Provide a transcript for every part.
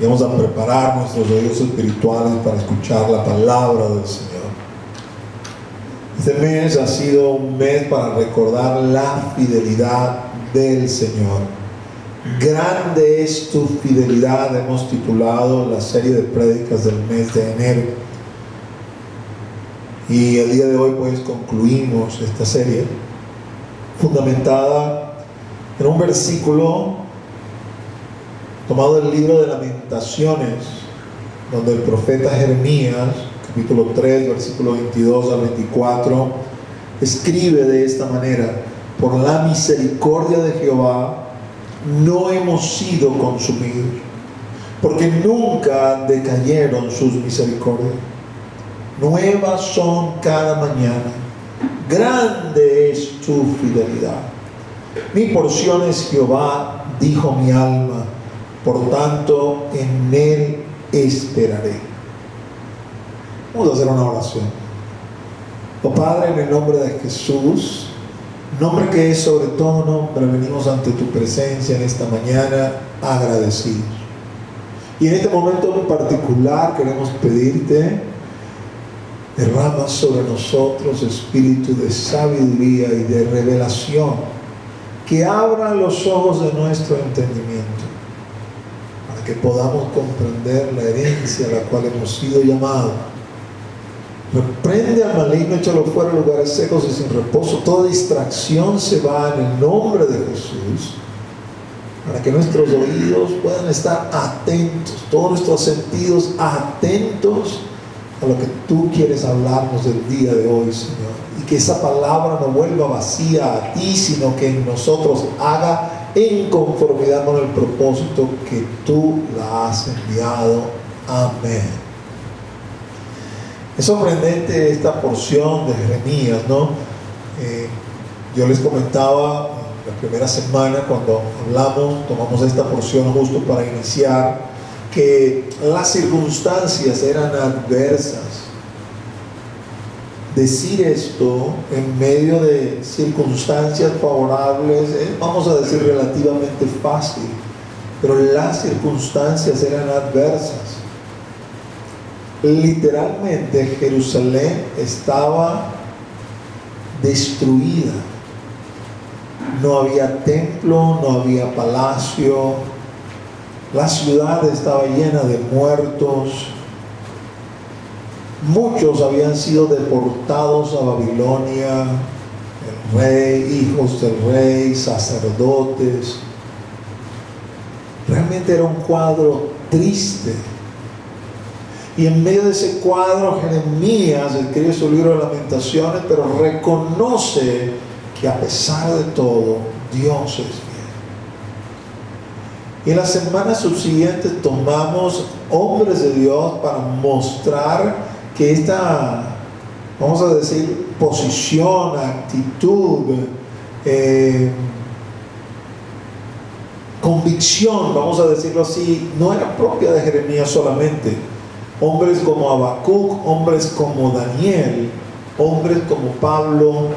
y vamos a preparar nuestros oídos espirituales para escuchar la palabra del Señor. Este mes ha sido un mes para recordar la fidelidad del Señor. Grande es tu fidelidad, hemos titulado la serie de prédicas del mes de enero. Y el día de hoy pues concluimos esta serie fundamentada en un versículo tomado del libro de Lamentaciones, donde el profeta Jeremías, capítulo 3, versículo 22 al 24, escribe de esta manera: por la misericordia de Jehová no hemos sido consumidos, porque nunca decayeron sus misericordias. Nuevas son cada mañana, grande es tu fidelidad. Mi porción es Jehová, dijo mi alma, por tanto en él esperaré. Vamos a hacer una oración. Oh Padre, en el nombre de Jesús, nombre que es sobre todo nombre, venimos ante tu presencia en esta mañana agradecidos. Y en este momento en particular queremos pedirte: derrama sobre nosotros espíritu de sabiduría y de revelación, que abra los ojos de nuestro entendimiento, para que podamos comprender la herencia a la cual hemos sido llamados. Reprende al maligno, échalo fuera de lugares secos y sin reposo. Toda distracción se va en el nombre de Jesús, para que nuestros oídos puedan estar atentos, todos nuestros sentidos atentos a lo que tú quieres hablarnos del día de hoy, Señor. Y que esa palabra no vuelva vacía a ti, sino que en nosotros haga en conformidad con el propósito que tú la has enviado. Amén. Es sorprendente esta porción de Jeremías, ¿no? Yo les comentaba la primera semana cuando tomamos esta porción justo para iniciar, que las circunstancias eran adversas. Decir esto en medio de circunstancias favorables es, vamos a decir, relativamente fácil, pero las circunstancias eran adversas. Literalmente Jerusalén estaba destruida. No había templo, no había palacio. La ciudad estaba llena de muertos. Muchos habían sido deportados a Babilonia. El rey, hijos del rey, sacerdotes. Realmente era un cuadro triste. Y en medio de ese cuadro, Jeremías escribe su libro de Lamentaciones, pero reconoce que a pesar de todo, Dios es fiel. Y en las semanas subsiguientes tomamos hombres de Dios para mostrar que esta, vamos a decir, posición, actitud, convicción, vamos a decirlo así, no era propia de Jeremías solamente. Hombres como Habacuc, hombres como Daniel, hombres como Pablo,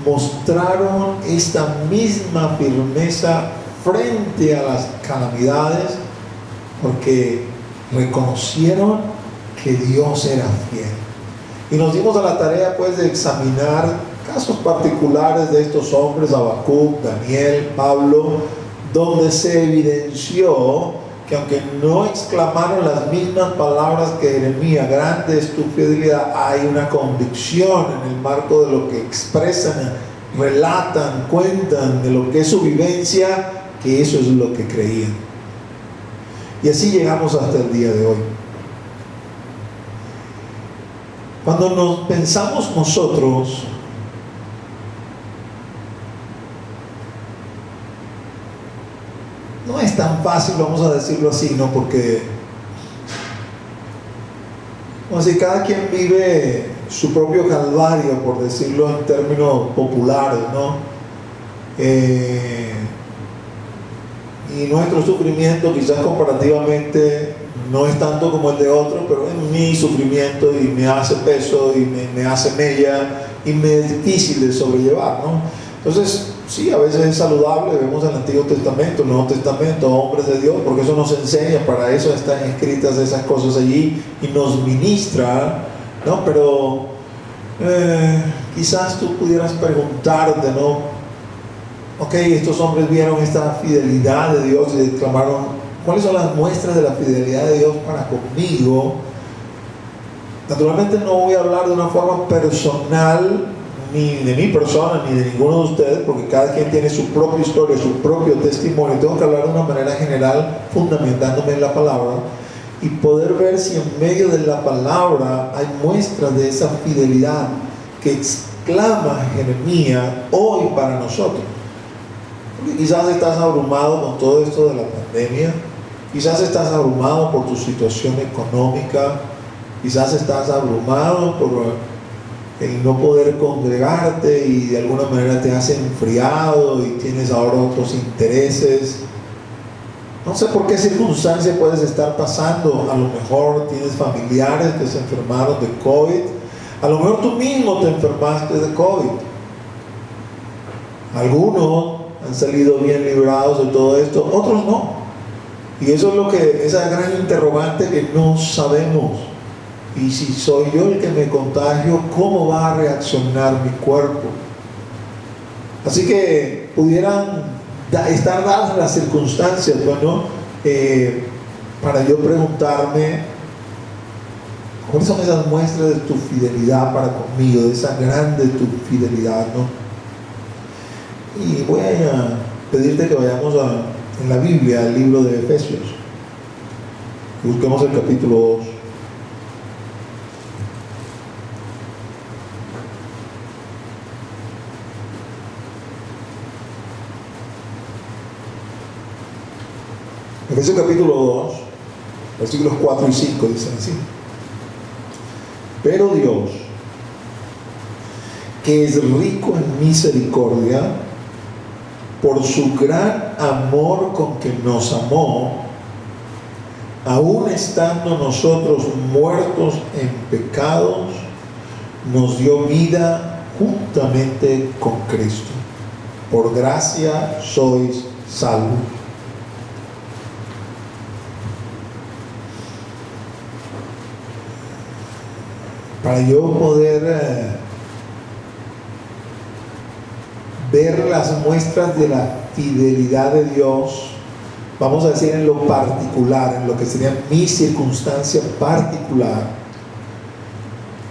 mostraron esta misma firmeza frente a las calamidades, porque reconocieron que Dios era fiel. Y nos dimos a la tarea pues de examinar casos particulares de estos hombres, Habacuc, Daniel, Pablo, donde se evidenció que aunque no exclamaron las mismas palabras que Jeremías, grande es tu fidelidad, hay una convicción en el marco de lo que expresan, relatan, cuentan de lo que es su vivencia, que eso es lo que creían. Y así llegamos hasta el día de hoy. Cuando nos pensamos nosotros, no es tan fácil, vamos a decirlo así, ¿no? Porque, vamos a decir, cada quien vive su propio calvario, por decirlo en términos populares, ¿no? Y nuestro sufrimiento quizás comparativamente no es tanto como el de otro, pero es mi sufrimiento y me hace peso y me hace mella y me es difícil de sobrellevar, ¿no? Entonces, sí, a veces es saludable, vemos el Antiguo Testamento, el Nuevo Testamento, hombres de Dios, porque eso nos enseña, para eso están escritas esas cosas allí y nos ministra, ¿no? Pero quizás tú pudieras preguntarte, ¿no? Ok, estos hombres vieron esta fidelidad de Dios y exclamaron, ¿cuáles son las muestras de la fidelidad de Dios para conmigo? Naturalmente no voy a hablar de una forma personal, ni de mi persona, ni de ninguno de ustedes, porque cada quien tiene su propia historia, su propio testimonio. Tengo que hablar de una manera general, fundamentándome en la palabra, y poder ver si en medio de la palabra hay muestras de esa fidelidad que exclama Jeremías hoy para nosotros. Porque quizás estás abrumado con todo esto de la pandemia, quizás estás abrumado por tu situación económica, quizás estás abrumado por el no poder congregarte y de alguna manera te has enfriado y tienes ahora otros intereses. No sé por qué circunstancia puedes estar pasando. A lo mejor tienes familiares que se enfermaron de COVID. A lo mejor tú mismo te enfermaste de COVID. Algunos han salido bien librados de todo esto, otros no. Y eso es lo que, esa gran interrogante que no sabemos. Y si soy yo el que me contagio, ¿cómo va a reaccionar mi cuerpo? Así que pudieran estar dadas las circunstancias, bueno, para yo preguntarme, ¿cuáles son esas muestras de tu fidelidad para conmigo, de esa grande tu fidelidad, ¿no? Y voy a pedirte que vayamos en la Biblia, al libro de Efesios. Busquemos el capítulo 2. Efesios capítulo 2, versículos 4 y 5 dicen así: pero Dios, que es rico en misericordia, por su gran amor con que nos amó, aun estando nosotros muertos en pecados, nos dio vida juntamente con Cristo. Por gracia sois salvos. Para yo poder ver las muestras de la fidelidad de Dios, vamos a decir en lo particular, en lo que sería mi circunstancia particular,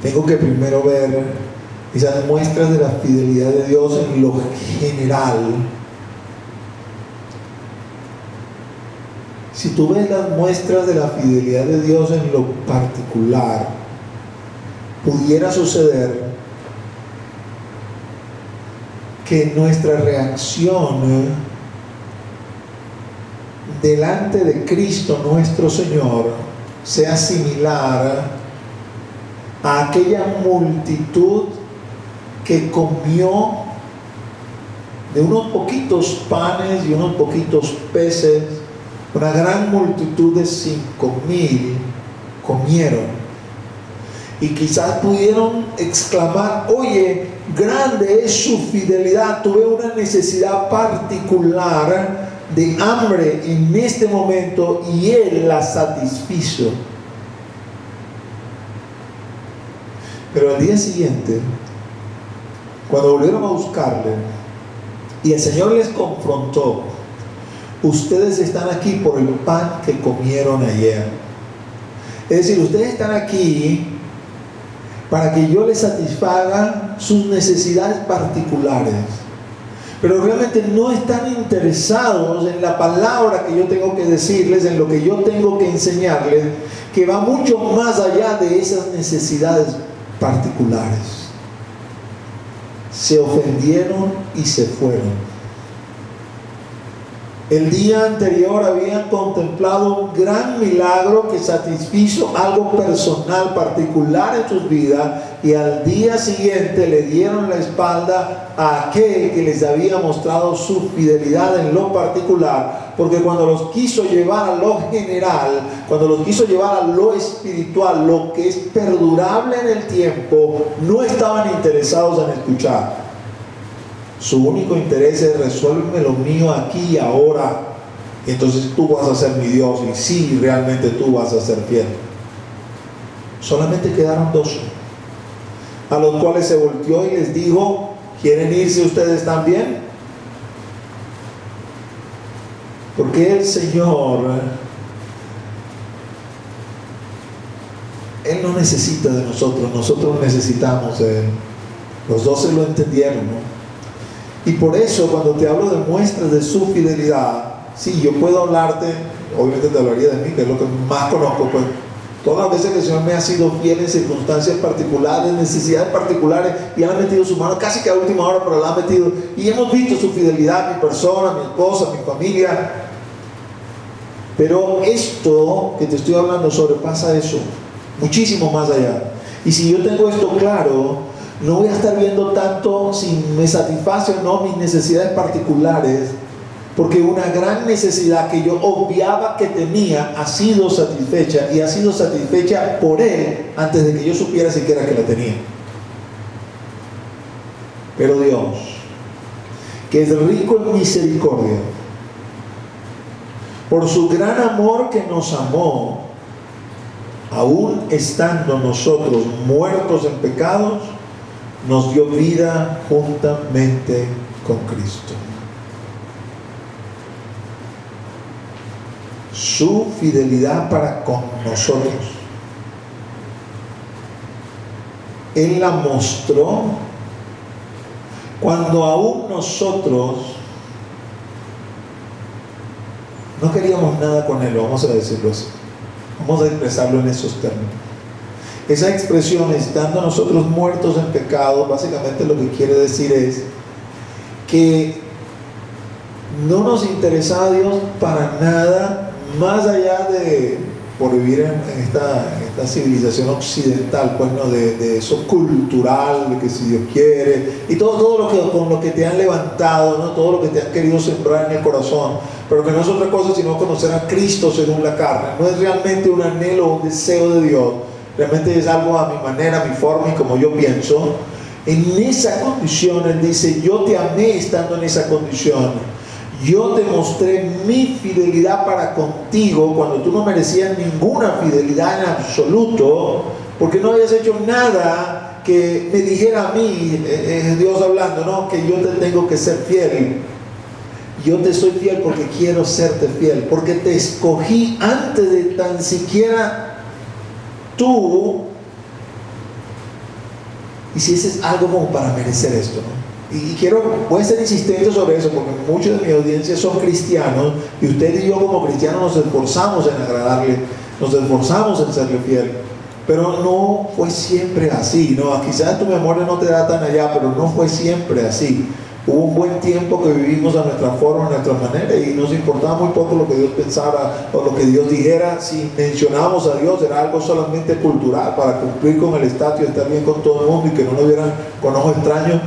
tengo que primero ver esas muestras de la fidelidad de Dios en lo general. Si tú ves las muestras de la fidelidad de Dios en lo particular, pudiera suceder que nuestra reacción delante de Cristo nuestro Señor sea similar a aquella multitud que comió de unos poquitos panes y unos poquitos peces. Una gran multitud de 5,000 comieron. Y quizás pudieron exclamar: oye, grande es su fidelidad. Tuve una necesidad particular de hambre en este momento y Él la satisfizo. Pero al día siguiente, cuando volvieron a buscarle y el Señor les confrontó: ustedes están aquí por el pan que comieron ayer. Es decir, ustedes están aquí para que yo les satisfaga sus necesidades particulares, pero realmente no están interesados en la palabra que yo tengo que decirles, en lo que yo tengo que enseñarles, que va mucho más allá de esas necesidades particulares. Se ofendieron y se fueron. El día anterior habían contemplado un gran milagro que satisfizo algo personal, particular en sus vidas, y al día siguiente le dieron la espalda a aquel que les había mostrado su fidelidad en lo particular, porque cuando los quiso llevar a lo general, cuando los quiso llevar a lo espiritual, lo que es perdurable en el tiempo, no estaban interesados en escuchar. Su único interés es resuélveme lo mío aquí y ahora. Y entonces tú vas a ser mi Dios, y sí, realmente tú vas a ser fiel. Solamente quedaron 12, a los cuales se volteó y les dijo: ¿quieren irse ustedes también? Porque el Señor, Él no necesita de nosotros, nosotros necesitamos de Él. Los 12 lo entendieron, ¿no? Y por eso, cuando te hablo de muestras de su fidelidad, sí, yo puedo hablarte, obviamente te hablaría de mí, que es lo que más conozco, pues todas las veces que el Señor me ha sido fiel en circunstancias particulares, necesidades particulares, y Él ha metido su mano casi que a última hora, pero la ha metido, y hemos visto su fidelidad, mi persona, mi esposa, mi familia. Pero esto que te estoy hablando sobrepasa eso, muchísimo más allá. Y si yo tengo esto claro, no voy a estar viendo tanto si me satisface o no mis necesidades particulares, porque una gran necesidad que yo obviaba que tenía ha sido satisfecha, y ha sido satisfecha por Él antes de que yo supiera siquiera que la tenía. Pero Dios, que es rico en misericordia, por su gran amor que nos amó, aún estando nosotros muertos en pecados, nos dio vida juntamente con Cristo. Su fidelidad para con nosotros, Él la mostró cuando aún nosotros no queríamos nada con Él, vamos a decirlo así, vamos a expresarlo en esos términos. Esa expresión, estando nosotros muertos en pecado, básicamente lo que quiere decir es que no nos interesaba a Dios para nada, más allá de por vivir en esta civilización occidental, pues, ¿no? de eso cultural, de que si Dios quiere, y todo lo que, con lo que te han levantado, ¿no? Todo lo que te han querido sembrar en el corazón, pero que no es otra cosa sino conocer a Cristo según la carne. No es realmente un anhelo o un deseo de Dios, realmente es algo a mi manera, a mi forma y como yo pienso. En esa condición Él dice: yo te amé estando en esa condición, yo te mostré mi fidelidad para contigo cuando tú no merecías ninguna fidelidad en absoluto, porque no habías hecho nada que me dijera a mí, Dios hablando, ¿no? Que yo te tengo que ser fiel. Yo te soy fiel porque quiero serte fiel, porque te escogí antes de tan siquiera tú hicieses algo como para merecer esto, ¿no? Y voy a ser insistente sobre eso, porque muchos de mi audiencia son cristianos, y usted y yo como cristianos nos esforzamos en agradarle, nos esforzamos en serle fiel, pero no fue siempre así, ¿no? Quizás tu memoria no te da tan allá, pero no fue siempre así. Hubo un buen tiempo que vivimos a nuestra forma, a nuestra manera, y nos importaba muy poco lo que Dios pensara o lo que Dios dijera. Si mencionábamos a Dios, era algo solamente cultural para cumplir con el estatus y estar bien con todo el mundo y que no nos vieran con ojos extraños.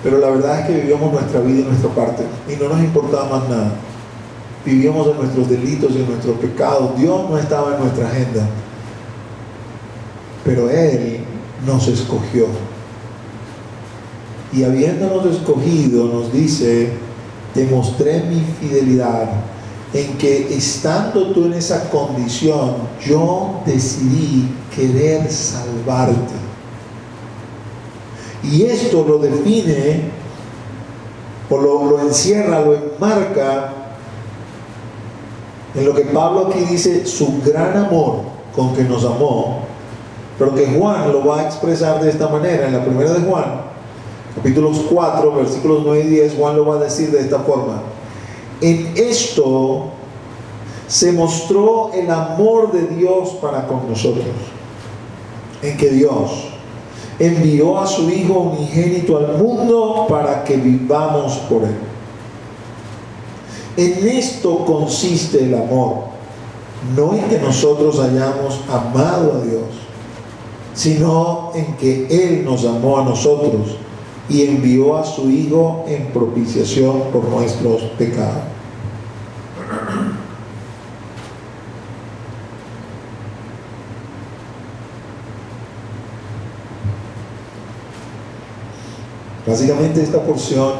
Pero la verdad es que vivíamos nuestra vida y nuestra parte, y no nos importaba más nada. Vivíamos en nuestros delitos y en nuestros pecados. Dios no estaba en nuestra agenda, pero Él nos escogió. Y habiéndonos escogido, nos dice: te mostré mi fidelidad en que, estando tú en esa condición, yo decidí querer salvarte. Y esto lo define, o lo encierra, lo enmarca en lo que Pablo aquí dice: su gran amor con que nos amó, pero que Juan lo va a expresar de esta manera. En la primera de Juan, capítulos 4, versículos 9 y 10, Juan lo va a decir de esta forma: en esto se mostró el amor de Dios para con nosotros, en que Dios envió a su Hijo unigénito al mundo para que vivamos por Él. En esto consiste el amor, no en que nosotros hayamos amado a Dios, sino en que Él nos amó a nosotros y envió a su Hijo en propiciación por nuestros pecados. Básicamente esta porción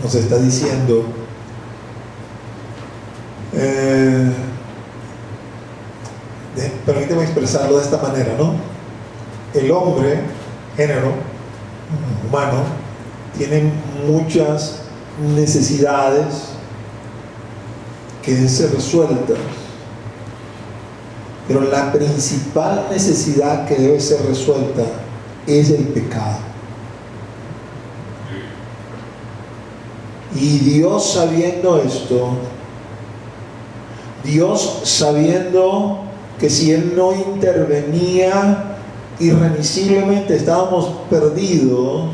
nos está diciendo, permíteme expresarlo de esta manera, ¿no? El hombre, género humano, tiene muchas necesidades que deben ser resueltas, pero la principal necesidad que debe ser resuelta es el pecado. Y Dios, sabiendo esto, Dios sabiendo que si Él no intervenía, irremisiblemente estábamos perdidos,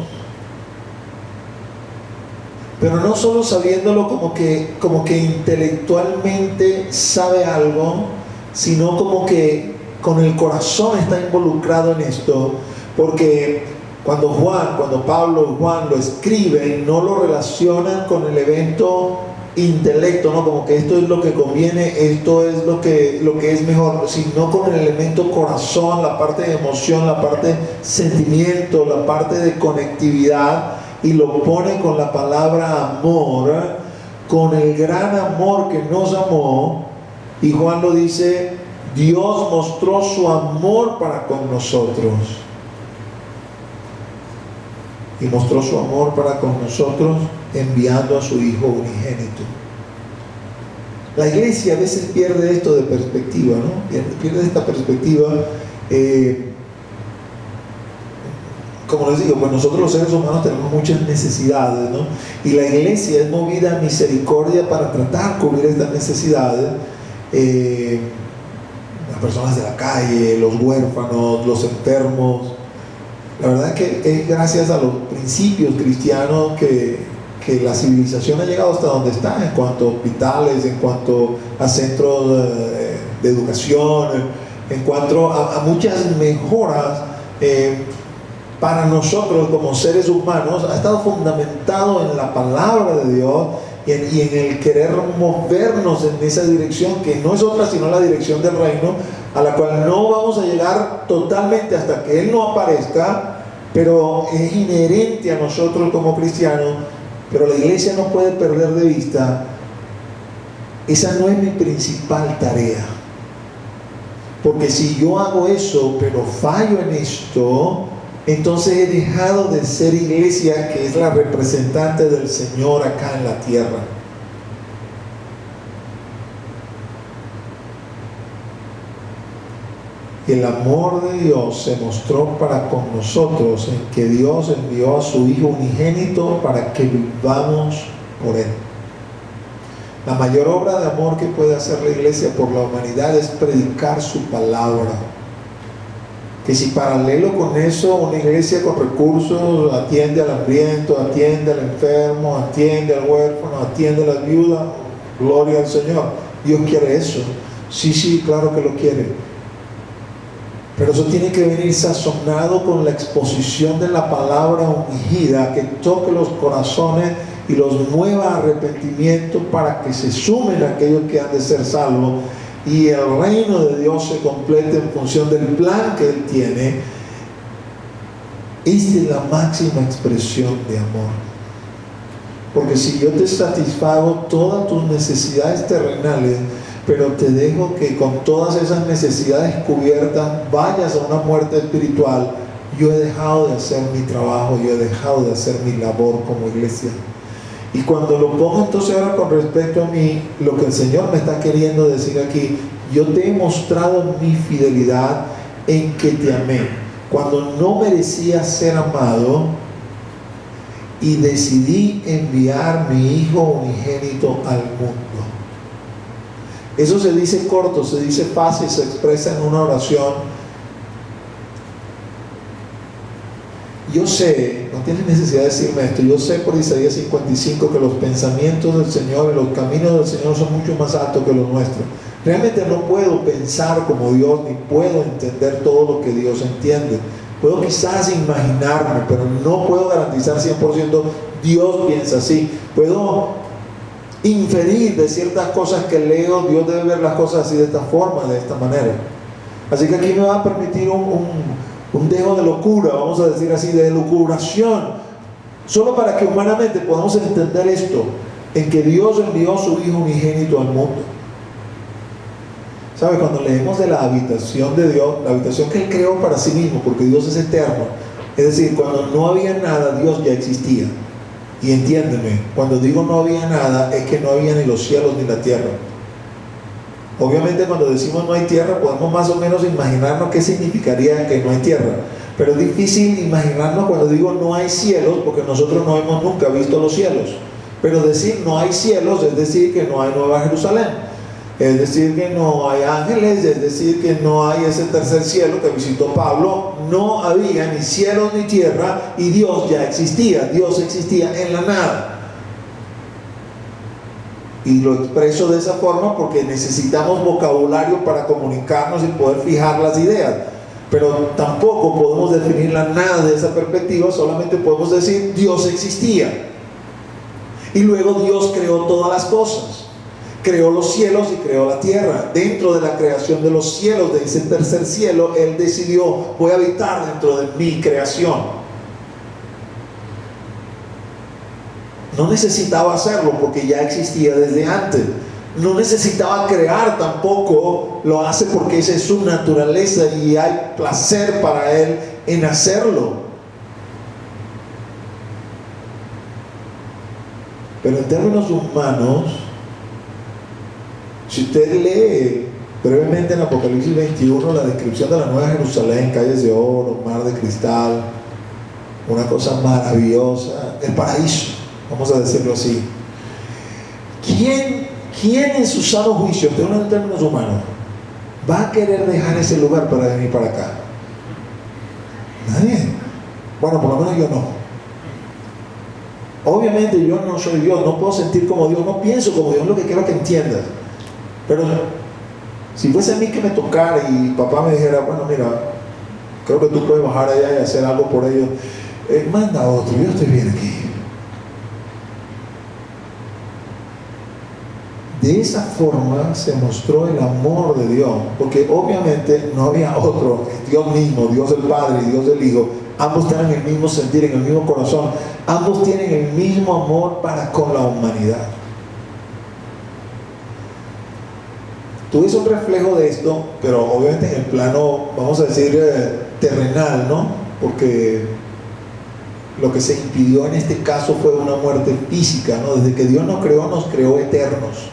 pero no solo sabiéndolo como que intelectualmente sabe algo, sino como que con el corazón está involucrado en esto, porque cuando Pablo y Juan lo escriben, no lo relacionan con el evento intelecto, ¿no? Como que esto es lo que conviene, esto es lo que es mejor, sino con el elemento corazón, la parte de emoción, la parte de sentimiento, la parte de conectividad, y lo pone con la palabra amor, con el gran amor que nos amó. Y Juan lo dice: Dios mostró su amor para con nosotros, y mostró su amor para con nosotros enviando a su Hijo unigénito. La iglesia a veces pierde esto de perspectiva, ¿no? Pierde esta perspectiva. Como les digo, pues nosotros los seres humanos tenemos muchas necesidades, ¿no? Y la iglesia es movida a misericordia para tratar de cubrir estas necesidades. Las personas de la calle, los huérfanos, los enfermos. La verdad es que es gracias a los principios cristianos que la civilización ha llegado hasta donde está, en cuanto a hospitales, en cuanto a centros de educación, en cuanto a muchas mejoras. Para nosotros como seres humanos ha estado fundamentado en la palabra de Dios y en el querer movernos en esa dirección, que no es otra sino la dirección del reino, a la cual no vamos a llegar totalmente hasta que Él no aparezca, pero es inherente a nosotros como cristianos. Pero la iglesia no puede perder de vista, esa no es mi principal tarea, porque si yo hago eso pero fallo en esto, entonces he dejado de ser iglesia, que es la representante del Señor acá en la tierra. El amor de Dios se mostró para con nosotros en que Dios envió a su Hijo unigénito para que vivamos por Él. La mayor obra de amor que puede hacer la iglesia por la humanidad es predicar su palabra. Que si paralelo con eso, una iglesia con recursos atiende al hambriento, atiende al enfermo, atiende al huérfano, atiende a la viuda, gloria al Señor. Dios quiere eso. Sí, claro que lo quiere. Pero eso tiene que venir sazonado con la exposición de la palabra ungida, que toque los corazones y los mueva a arrepentimiento para que se sumen aquellos que han de ser salvos y el reino de Dios se complete en función del plan que Él tiene. Esta es la máxima expresión de amor. Porque si yo te satisfago todas tus necesidades terrenales, pero te dejo que con todas esas necesidades cubiertas vayas a una muerte espiritual, yo he dejado de hacer mi trabajo, yo he dejado de hacer mi labor como iglesia. Y cuando lo pongo entonces ahora con respecto a mí, lo que el Señor me está queriendo decir aquí: yo te he mostrado mi fidelidad en que te amé cuando no merecía ser amado, y decidí enviar mi Hijo unigénito al mundo. Eso se dice corto, se dice fácil, se expresa en una oración. Yo sé, no tienes necesidad de decirme esto, yo sé por Isaías 55 que los pensamientos del Señor y los caminos del Señor son mucho más altos que los nuestros. Realmente no puedo pensar como Dios, ni puedo entender todo lo que Dios entiende. Puedo quizás imaginarme, pero no puedo garantizar 100% Dios piensa así. Puedo inferir de ciertas cosas que leo, Dios debe ver las cosas así, de esta forma, de esta manera. Así que aquí me va a permitir un dejo de locura, vamos a decir así, de elucubración Solo para que humanamente podamos entender esto, en que Dios envió a su Hijo unigénito al mundo. ¿Sabe? Cuando leemos de la habitación de Dios, la habitación que Él creó para sí mismo, porque Dios es eterno, es decir, cuando no había nada, Dios ya existía. Y entiéndeme, cuando digo no había nada, es que no había ni los cielos ni la tierra. Obviamente cuando decimos no hay tierra, podemos más o menos imaginarnos qué significaría que no hay tierra. Pero es difícil imaginarnos cuando digo no hay cielos, porque nosotros no hemos nunca visto los cielos. Pero decir no hay cielos es decir que no hay Nueva Jerusalén. Es decir que no hay ángeles, es decir que no hay ese tercer cielo que visitó Pablo. No había ni cielos ni tierra y Dios ya existía. Dios existía en la nada. Y lo expreso de esa forma porque necesitamos vocabulario para comunicarnos y poder fijar las ideas. Pero tampoco podemos definir la nada de esa perspectiva, solamente podemos decir Dios existía. Y luego Dios creó todas las cosas. Creó los cielos y creó la tierra. Dentro de la creación de los cielos, de ese tercer cielo, Él decidió, voy a habitar dentro de mi creación. No necesitaba hacerlo porque ya existía desde antes. No necesitaba crear tampoco, lo hace porque esa es su naturaleza y hay placer para Él en hacerlo. Pero en términos humanos, si usted lee brevemente en Apocalipsis 21 la descripción de la Nueva Jerusalén, calles de oro, mar de cristal, una cosa maravillosa, el paraíso, vamos a decirlo así. ¿Quién en su sano juicio, usted habla en términos humanos, va a querer dejar ese lugar para venir para acá? Nadie. Bueno, por lo menos yo no. Obviamente yo no soy Dios, no puedo sentir como Dios, no pienso como Dios, es lo que quiero que entiendas. Pero si fuese a mí que me tocara y papá me dijera, bueno, mira, creo que tú puedes bajar allá y hacer algo por ellos, manda a otro, yo estoy bien aquí. De esa forma se mostró el amor de Dios, porque obviamente no había otro, Dios mismo, Dios el Padre y Dios el Hijo, ambos tienen el mismo sentir, en el mismo corazón, ambos tienen el mismo amor para con la humanidad. Tú ves un reflejo de esto, pero obviamente en el plano, vamos a decir, terrenal, ¿no? Porque lo que se impidió en este caso fue una muerte física, ¿no? Desde que Dios nos creó eternos.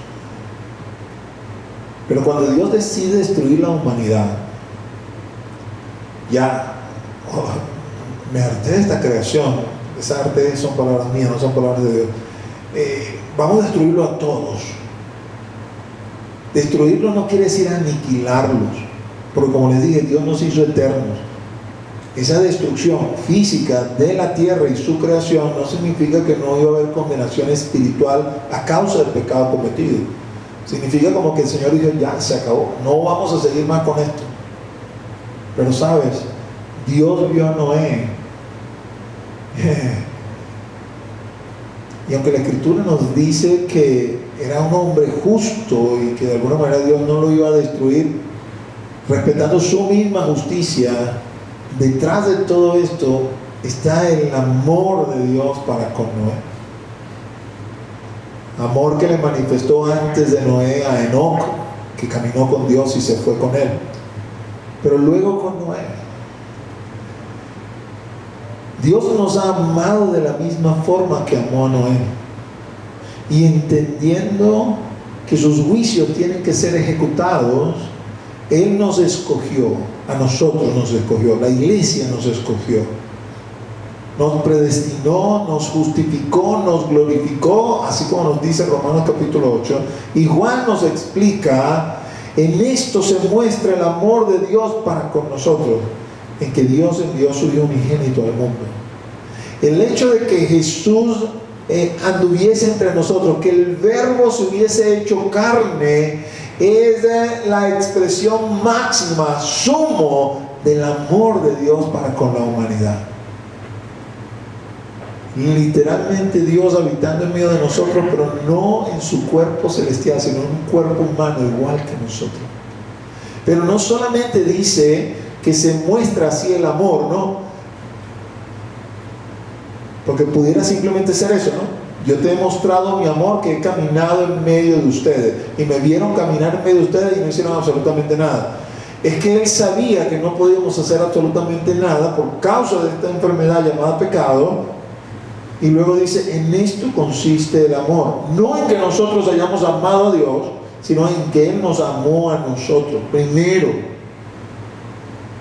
Pero cuando Dios decide destruir la humanidad, ya, me harté de esta creación. Esa arte son palabras mías, no son palabras de Dios. Vamos a destruirlo a todos. Destruirlos no quiere decir aniquilarlos, porque como les dije, Dios nos hizo eternos. Esa destrucción física de la tierra y su creación no significa que no iba a haber condenación espiritual a causa del pecado cometido. Significa como que el Señor dijo, ya se acabó, no vamos a seguir más con esto. Pero sabes, Dios vio a Noé. Y aunque la Escritura nos dice que era un hombre justo y que de alguna manera Dios no lo iba a destruir, respetando su misma justicia, detrás de todo esto está el amor de Dios para con Noé. Amor que le manifestó antes de Noé a Enoc, que caminó con Dios y se fue con él, pero luego con Noé. Dios nos ha amado de la misma forma que amó a Noé, y entendiendo que sus juicios tienen que ser ejecutados, Él nos escogió, a nosotros nos escogió, la iglesia nos escogió, nos predestinó, nos justificó, nos glorificó, así como nos dice Romanos capítulo 8, y Juan nos explica, en esto se muestra el amor de Dios para con nosotros, en que Dios envió a su Hijo unigénito al mundo. El hecho de que Jesús anduviese entre nosotros, que el verbo se hubiese hecho carne, es la expresión máxima, sumo del amor de Dios para con la humanidad. Literalmente Dios habitando en medio de nosotros, pero no en su cuerpo celestial, sino en un cuerpo humano igual que nosotros. Pero no solamente dice que se muestra así el amor, ¿no? Porque pudiera simplemente ser eso, ¿no? Yo te he mostrado mi amor, que he caminado en medio de ustedes, y me vieron caminar en medio de ustedes y no hicieron absolutamente nada. Es que Él sabía que no podíamos hacer absolutamente nada por causa de esta enfermedad llamada pecado, y luego dice, en esto consiste el amor, no en que nosotros hayamos amado a Dios, sino en que Él nos amó a nosotros primero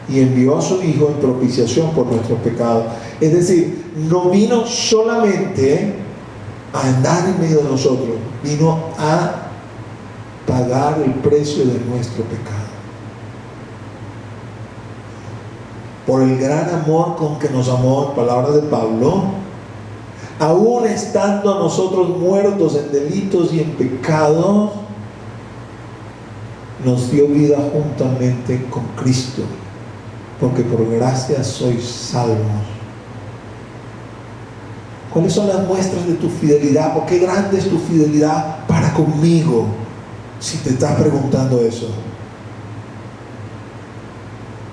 y envió a su Hijo en propiciación por nuestros pecados. Es decir, no vino solamente a andar en medio de nosotros, vino a pagar el precio de nuestro pecado. Por el gran amor con que nos amó, en palabras de Pablo, aún estando nosotros muertos en delitos y en pecados, nos dio vida juntamente con Cristo, porque por gracia sois salvos. ¿Cuáles son las muestras de tu fidelidad? ¿Por qué grande es tu fidelidad para conmigo? Si te estás preguntando eso.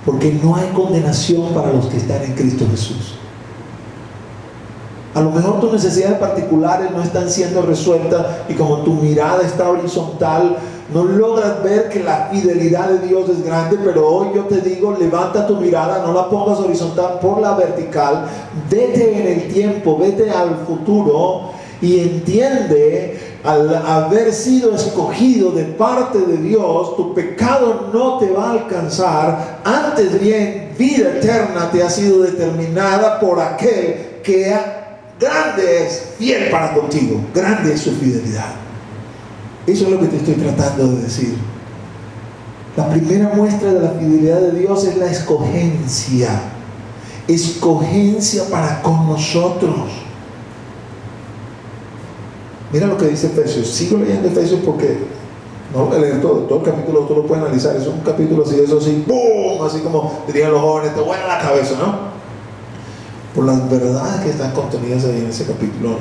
Porque no hay condenación para los que están en Cristo Jesús. A lo mejor tus necesidades particulares no están siendo resueltas, y como tu mirada está horizontal, no logras ver que la fidelidad de Dios es grande. Pero hoy yo te digo, levanta tu mirada, no la pongas horizontal, por la vertical, vete en el tiempo, vete al futuro, y entiende, al haber sido escogido de parte de Dios, tu pecado no te va a alcanzar. Antes bien, vida eterna te ha sido determinada por aquel que grande es, fiel para contigo, grande es su fidelidad. Eso es lo que te estoy tratando de decir. La primera muestra de la fidelidad de Dios es la escogencia. Escogencia para con nosotros. Mira lo que dice Efesios. Sigo leyendo Efesios porque no voy a leer todo el capítulo, tú lo puedes analizar. Es un capítulo así, eso así, ¡boom! Así como dirían los jóvenes, te vuela la cabeza, ¿no? Por las verdades que están contenidas ahí en ese capítulo.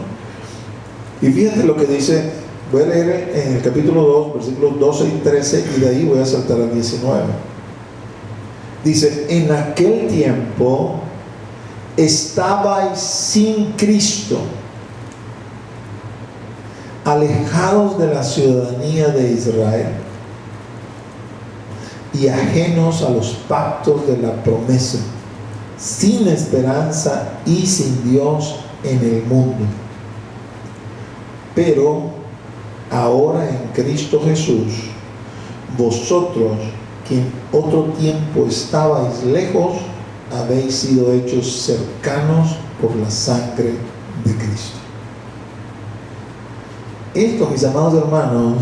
Y fíjate lo que dice. Voy a leer en el capítulo 2, versículos 12 y 13, y de ahí voy a saltar al 19. Dice, en aquel tiempo estabais sin Cristo, alejados de la ciudadanía de Israel y ajenos a los pactos de la promesa, sin esperanza y sin Dios en el mundo. Pero ahora en Cristo Jesús, vosotros que en otro tiempo estabais lejos, habéis sido hechos cercanos por la sangre de Cristo. Esto, mis amados hermanos,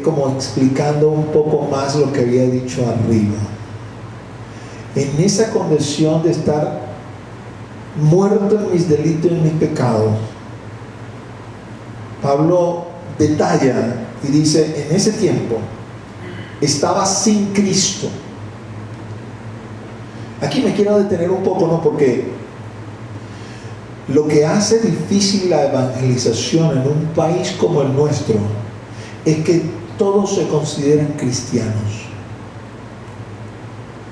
como explicando un poco más lo que había dicho arriba. En esa condición de estar muerto en mis delitos y en mis pecados, Pablo detalla y dice, en ese tiempo estaba sin Cristo. Aquí me quiero detener un poco, ¿no? Porque lo que hace difícil la evangelización en un país como el nuestro es que todos se consideran cristianos.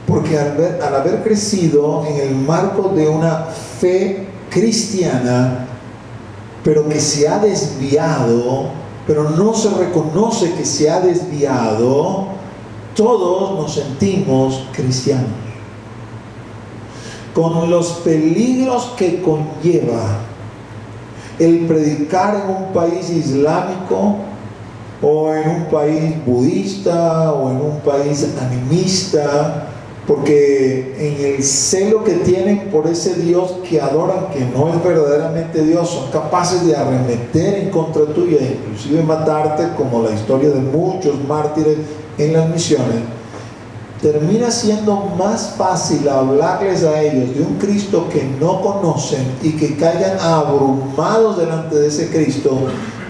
Porque al haber crecido en el marco de una fe cristiana, pero que se ha desviado, pero no se reconoce que se ha desviado, todos nos sentimos cristianos. Con los peligros que conlleva el predicar en un país islámico, o en un país budista, o en un país animista, porque en el celo que tienen por ese Dios que adoran, que no es verdaderamente Dios, son capaces de arremeter en contra tuya, inclusive matarte, como la historia de muchos mártires en las misiones. Termina siendo más fácil hablarles a ellos de un Cristo que no conocen y que caigan abrumados delante de ese Cristo,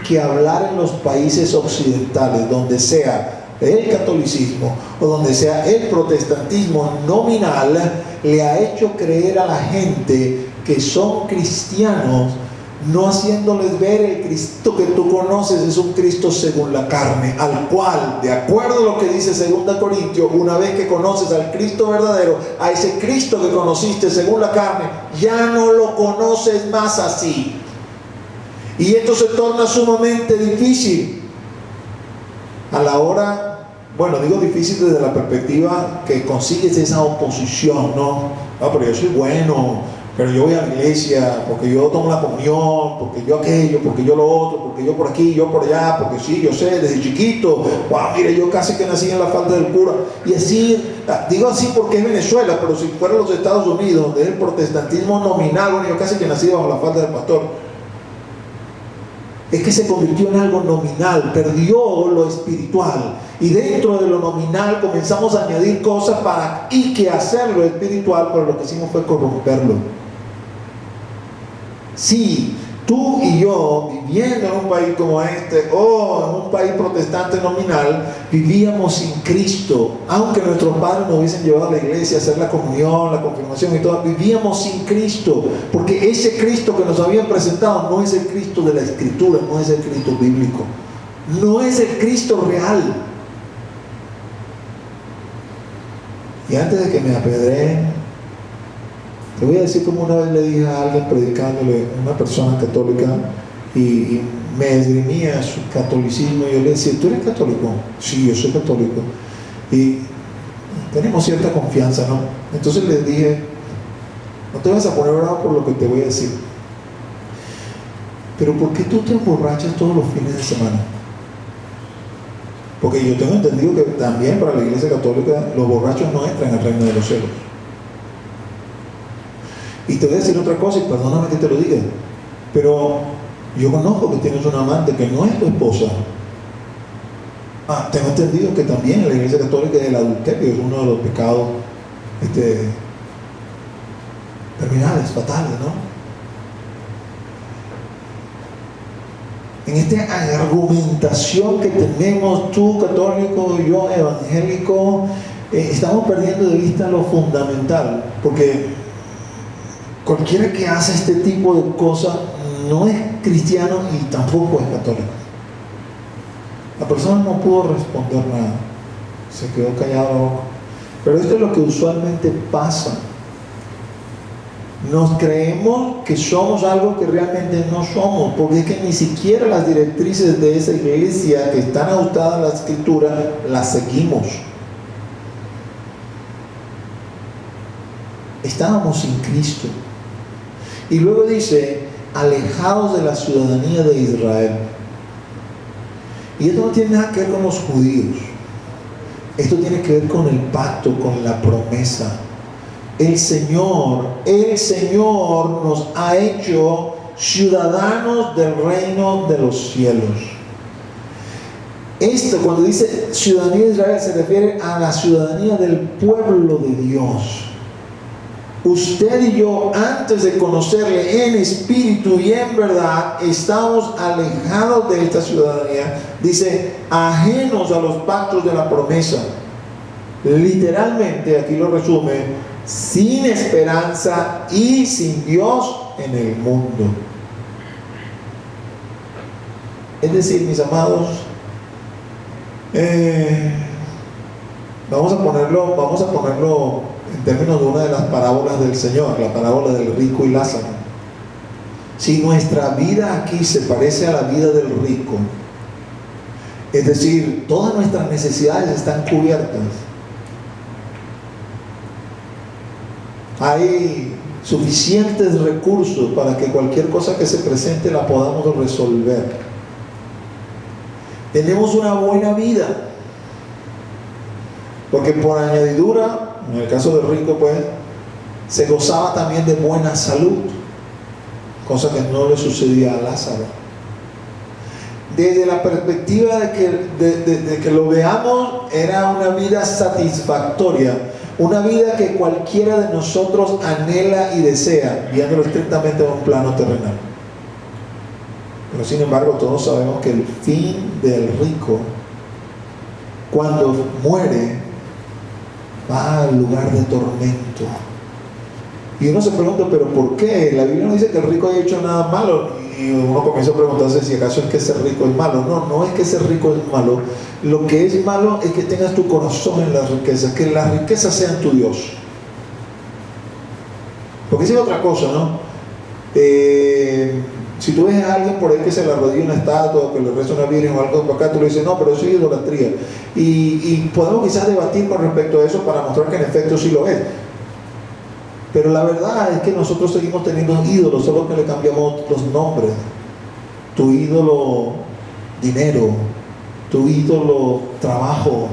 que hablar en los países occidentales, donde sea el catolicismo o donde sea el protestantismo nominal, le ha hecho creer a la gente que son cristianos no haciéndoles ver el Cristo que tú conoces es un Cristo según la carne, al cual, de acuerdo a lo que dice 2 Corintios, una vez que conoces al Cristo verdadero, a ese Cristo que conociste según la carne, ya no lo conoces más así. Y esto se torna sumamente difícil a la hora, bueno, digo difícil desde la perspectiva que consigues esa oposición, ¿no? No, pero yo soy bueno, pero yo voy a la iglesia, porque yo tomo la comunión, porque yo aquello, porque yo lo otro, porque yo por aquí, yo por allá, porque sí, yo sé, desde chiquito, wow, mire, yo casi que nací en la falda del cura. Y así, digo así porque es Venezuela, pero si fuera los Estados Unidos, donde es el protestantismo nominal, bueno, yo casi que nací bajo la falda del pastor. Es que se convirtió en algo nominal, perdió lo espiritual. Y dentro de lo nominal comenzamos a añadir cosas para y que hacerlo espiritual, pero lo que hicimos fue corromperlo. Sí, tú y yo, viviendo en un país como este, o en un país protestante nominal, vivíamos sin Cristo. Aunque nuestros padres nos hubiesen llevado a la iglesia a hacer la comunión, la confirmación y todo, vivíamos sin Cristo, porque ese Cristo que nos habían presentado no es el Cristo de la Escritura, no es el Cristo bíblico, no es el Cristo real. Y antes de que me apedreen, te voy a decir como una vez le dije a alguien predicándole, una persona católica, y me esgrimía su catolicismo, y yo le decía, ¿tú eres católico? Sí, yo soy católico. Y tenemos cierta confianza, ¿no? Entonces les dije, no te vas a poner bravo por lo que te voy a decir, pero ¿por qué tú te emborrachas todos los fines de semana? Porque yo tengo entendido que también para la iglesia católica los borrachos no entran al reino de los cielos. Y te voy a decir otra cosa, y perdóname que te lo diga, pero yo conozco que tienes una amante que no es tu esposa. Tengo entendido que también en la iglesia católica el adulterio es uno de los pecados terminales, fatales, ¿no? En esta argumentación que tenemos, tú católico, yo evangélico, estamos perdiendo de vista lo fundamental, porque cualquiera que hace este tipo de cosas no es cristiano y tampoco es católico. La persona no pudo responder nada, se quedó callado. Pero esto es lo que usualmente pasa. Nos creemos que somos algo que realmente no somos, porque es que ni siquiera las directrices de esa iglesia que están ajustadas a la Escritura las seguimos. Estábamos sin Cristo. Y luego dice, alejados de la ciudadanía de Israel. Y esto no tiene nada que ver con los judíos. Esto tiene que ver con el pacto, con la promesa. El Señor nos ha hecho ciudadanos del reino de los cielos. Esto, cuando dice ciudadanía de Israel, se refiere a la ciudadanía del pueblo de Dios. Usted y yo, antes de conocerle en espíritu y en verdad, estamos alejados de esta ciudadanía. Dice, ajenos a los pactos de la promesa. Literalmente, aquí lo resume, sin esperanza y sin Dios en el mundo. Es decir, mis amados, vamos a ponerlo en términos de una de las parábolas del Señor, la parábola del rico y Lázaro. Si nuestra vida aquí se parece a la vida del rico, es decir, todas nuestras necesidades están cubiertas, hay suficientes recursos para que cualquier cosa que se presente la podamos resolver, tenemos una buena vida, porque por añadidura, en el caso del rico, pues, se gozaba también de buena salud, cosa que no le sucedía a Lázaro. Desde la perspectiva de que lo veamos, era una vida satisfactoria, una vida que cualquiera de nosotros anhela y desea, viéndolo estrictamente en un plano terrenal. Pero sin embargo, todos sabemos que el fin del rico, cuando muere, va al lugar de tormento. Y uno se pregunta, ¿pero por qué? La Biblia no dice que el rico haya hecho nada malo. Y uno comienza a preguntarse si acaso es que ser rico es malo. No, no es que ser rico es malo. Lo que es malo es que tengas tu corazón en las riquezas, que las riquezas sean tu Dios. Porque esa es otra cosa, ¿no? Si tú ves a alguien por ahí que se le arrodilla una estatua o que le reza una virgen o algo por acá, tú le dices, no, pero eso es idolatría. Y podemos quizás debatir con respecto a eso para mostrar que en efecto sí lo es. Pero la verdad es que nosotros seguimos teniendo ídolos, solo que le cambiamos los nombres. Tu ídolo dinero, tu ídolo trabajo,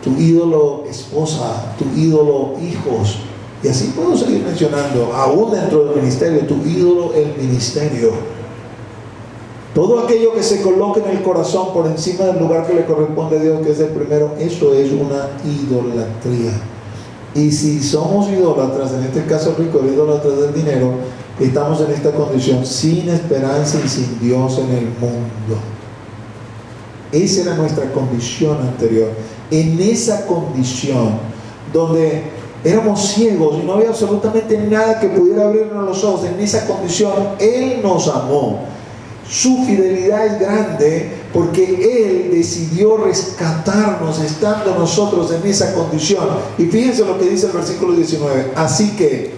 tu ídolo esposa, tu ídolo hijos. Y así puedo seguir mencionando, aún dentro del ministerio, tu ídolo el ministerio. Todo aquello que se coloque en el corazón por encima del lugar que le corresponde a Dios, que es el primero, eso es una idolatría. Y si somos idólatras, en este caso ricos, idólatras del dinero, estamos en esta condición sin esperanza y sin Dios en el mundo. Esa era nuestra condición anterior. En esa condición donde éramos ciegos y no había absolutamente nada que pudiera abrirnos los ojos, en esa condición Él nos amó. Su fidelidad es grande porque Él decidió rescatarnos estando nosotros en esa condición. Y fíjense lo que dice el versículo 19. Así que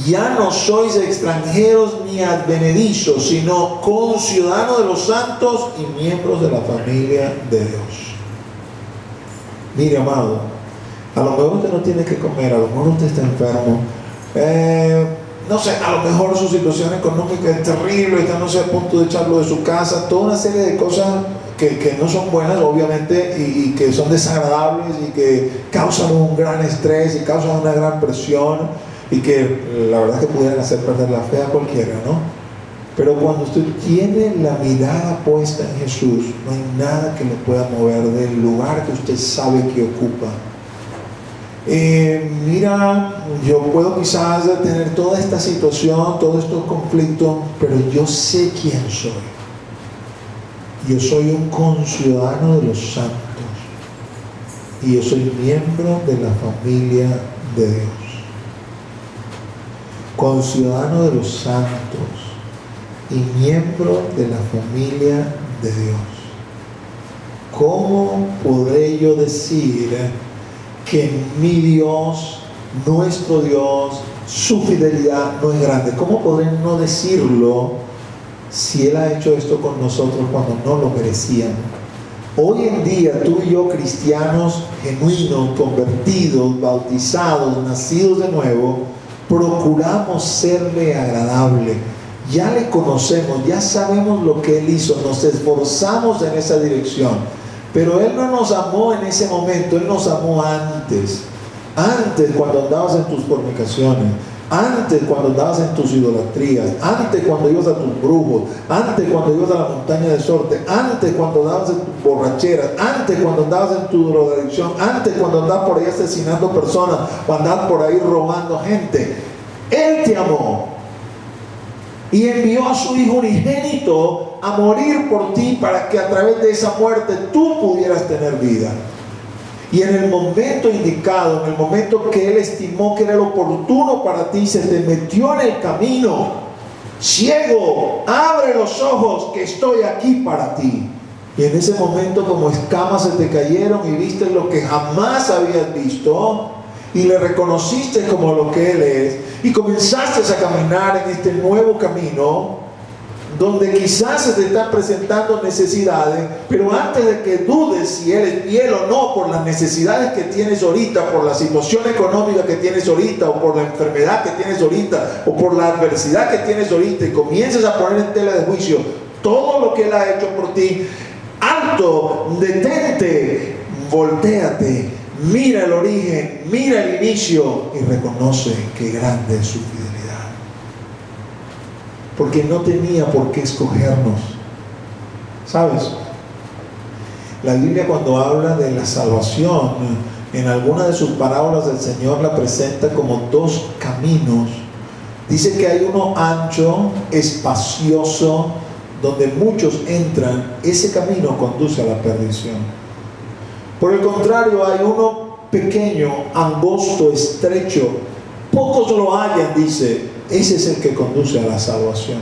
ya no sois extranjeros ni advenedizos, sino conciudadanos de los santos y miembros de la familia de Dios. Mire, amado, a lo mejor usted no tiene que comer, a lo mejor usted está enfermo, no sé, a lo mejor su situación económica es terrible, está, no sé, a punto de echarlo de su casa, toda una serie de cosas que no son buenas, obviamente, y que son desagradables y que causan un gran estrés y causan una gran presión y que la verdad que pudieran hacer perder la fe a cualquiera, ¿no? Pero cuando usted tiene la mirada puesta en Jesús, no hay nada que lo pueda mover del lugar que usted sabe que ocupa. Mira, yo puedo quizás tener toda esta situación, todos estos conflictos, pero yo sé quién soy. Yo soy un conciudadano de los santos y yo soy miembro de la familia de Dios. Conciudadano de los santos y miembro de la familia de Dios. ¿Cómo podré yo decir que mi Dios, nuestro Dios, su fidelidad no es grande? ¿Cómo podré no decirlo si Él ha hecho esto con nosotros cuando no lo merecíamos? Hoy en día tú y yo, cristianos genuinos, convertidos, bautizados, nacidos de nuevo, procuramos serle agradable. Ya le conocemos, ya sabemos lo que Él hizo, nos esforzamos en esa dirección. Pero Él no nos amó en ese momento, Él nos amó antes. Antes, cuando andabas en tus fornicaciones, antes cuando andabas en tus idolatrías, antes cuando ibas a tus brujos, antes cuando ibas a la montaña de Sorte, antes cuando andabas en tus borracheras, antes cuando andabas en tu drogadicción, antes cuando andabas por ahí asesinando personas o andabas por ahí robando gente. Él te amó y envió a su Hijo unigénito a morir por ti para que a través de esa muerte tú pudieras tener vida. Y en el momento indicado, en el momento que Él estimó que era lo oportuno para ti, se te metió en el camino. Ciego, abre los ojos que estoy aquí para ti. Y en ese momento, como escamas se te cayeron y viste lo que jamás habías visto y le reconociste como lo que Él es y comenzaste a caminar en este nuevo camino donde quizás se te están presentando necesidades, pero antes de que dudes si Él es fiel o no por las necesidades que tienes ahorita, por la situación económica que tienes ahorita, o por la enfermedad que tienes ahorita, o por la adversidad que tienes ahorita, y comiences a poner en tela de juicio todo lo que Él ha hecho por ti, alto, detente, voltéate, mira el origen, mira el inicio y reconoce que grande es su fidelidad. Porque no tenía por qué escogernos. ¿Sabes? La Biblia, cuando habla de la salvación, en alguna de sus parábolas el Señor la presenta como dos caminos. Dice que hay uno ancho, espacioso, donde muchos entran. Ese camino conduce a la perdición. Por el contrario, hay uno pequeño, angosto, estrecho, pocos lo hallan, dice, ese es el que conduce a la salvación.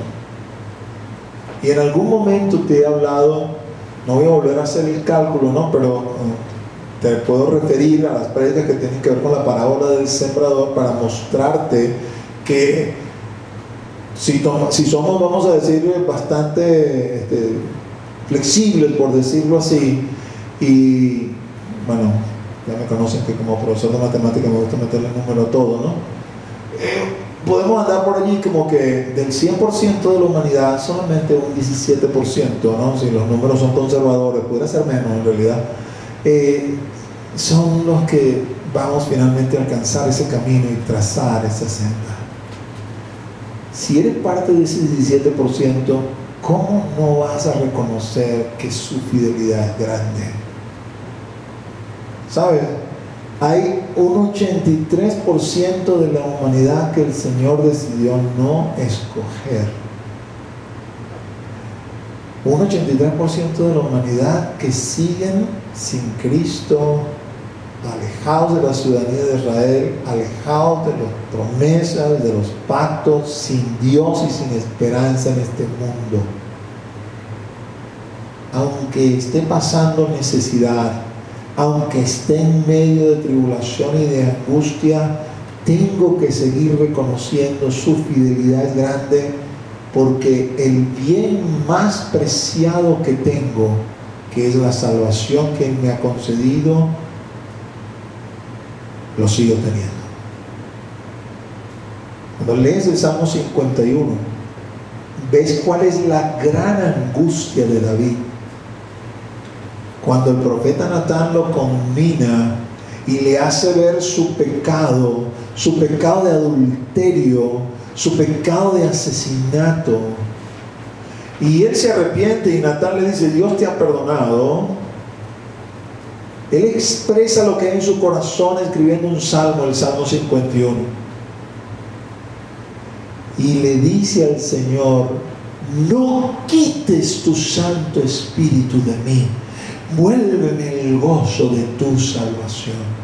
Y en algún momento te he hablado, no voy a volver a hacer el cálculo, ¿no? Pero te puedo referir a las prédicas que tienen que ver con la parábola del sembrador para mostrarte que si somos, vamos a decir, bastante flexibles, por decirlo así, y bueno, ya me conocen que como profesor de matemática me gusta meterle número a todo, ¿no? Podemos andar por allí como que del 100% de la humanidad solamente un 17%, ¿no? Si los números son conservadores, podría ser menos en realidad, son los que vamos finalmente a alcanzar ese camino y trazar esa senda. Si eres parte de ese 17%, ¿cómo no vas a reconocer que su fidelidad es grande? ¿Sabes? Hay un 83% de la humanidad que el Señor decidió no escoger. Un 83% de la humanidad que siguen sin Cristo, alejados de la ciudadanía de Israel, alejados de las promesas, de los pactos, sin Dios y sin esperanza en este mundo. Aunque esté pasando necesidad, aunque esté en medio de tribulación y de angustia, tengo que seguir reconociendo su fidelidad es grande, porque el bien más preciado que tengo, que es la salvación que Él me ha concedido, lo sigo teniendo. Cuando lees el Salmo 51, ves cuál es la gran angustia de David. Cuando el profeta Natán lo conmina y le hace ver su pecado de adulterio, su pecado de asesinato, y él se arrepiente y Natán le dice, Dios te ha perdonado. Él expresa lo que hay en su corazón escribiendo un salmo, el Salmo 51, y le dice al Señor, no quites tu Santo Espíritu de mí, vuélveme el gozo de tu salvación.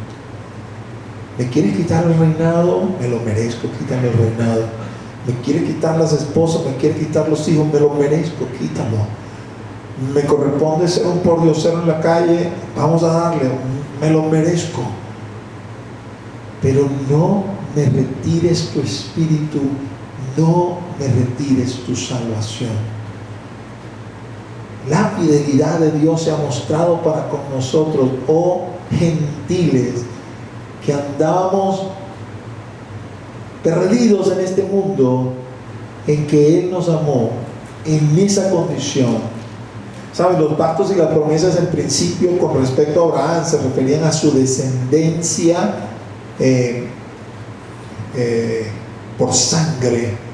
¿Me quieres quitar el reinado? Me lo merezco, quítame el reinado. ¿Me quieres quitar las esposas? ¿Me quieres quitar los hijos? Me lo merezco, quítalo. ¿Me corresponde ser un pordiosero en la calle? Vamos a darle, me lo merezco. Pero no me retires tu espíritu, no me retires tu salvación. La fidelidad de Dios se ha mostrado para con nosotros, oh gentiles, que andábamos perdidos en este mundo, en que Él nos amó en esa condición. ¿Saben? Los pactos y las promesas en principio con respecto a Abraham se referían a su descendencia por sangre.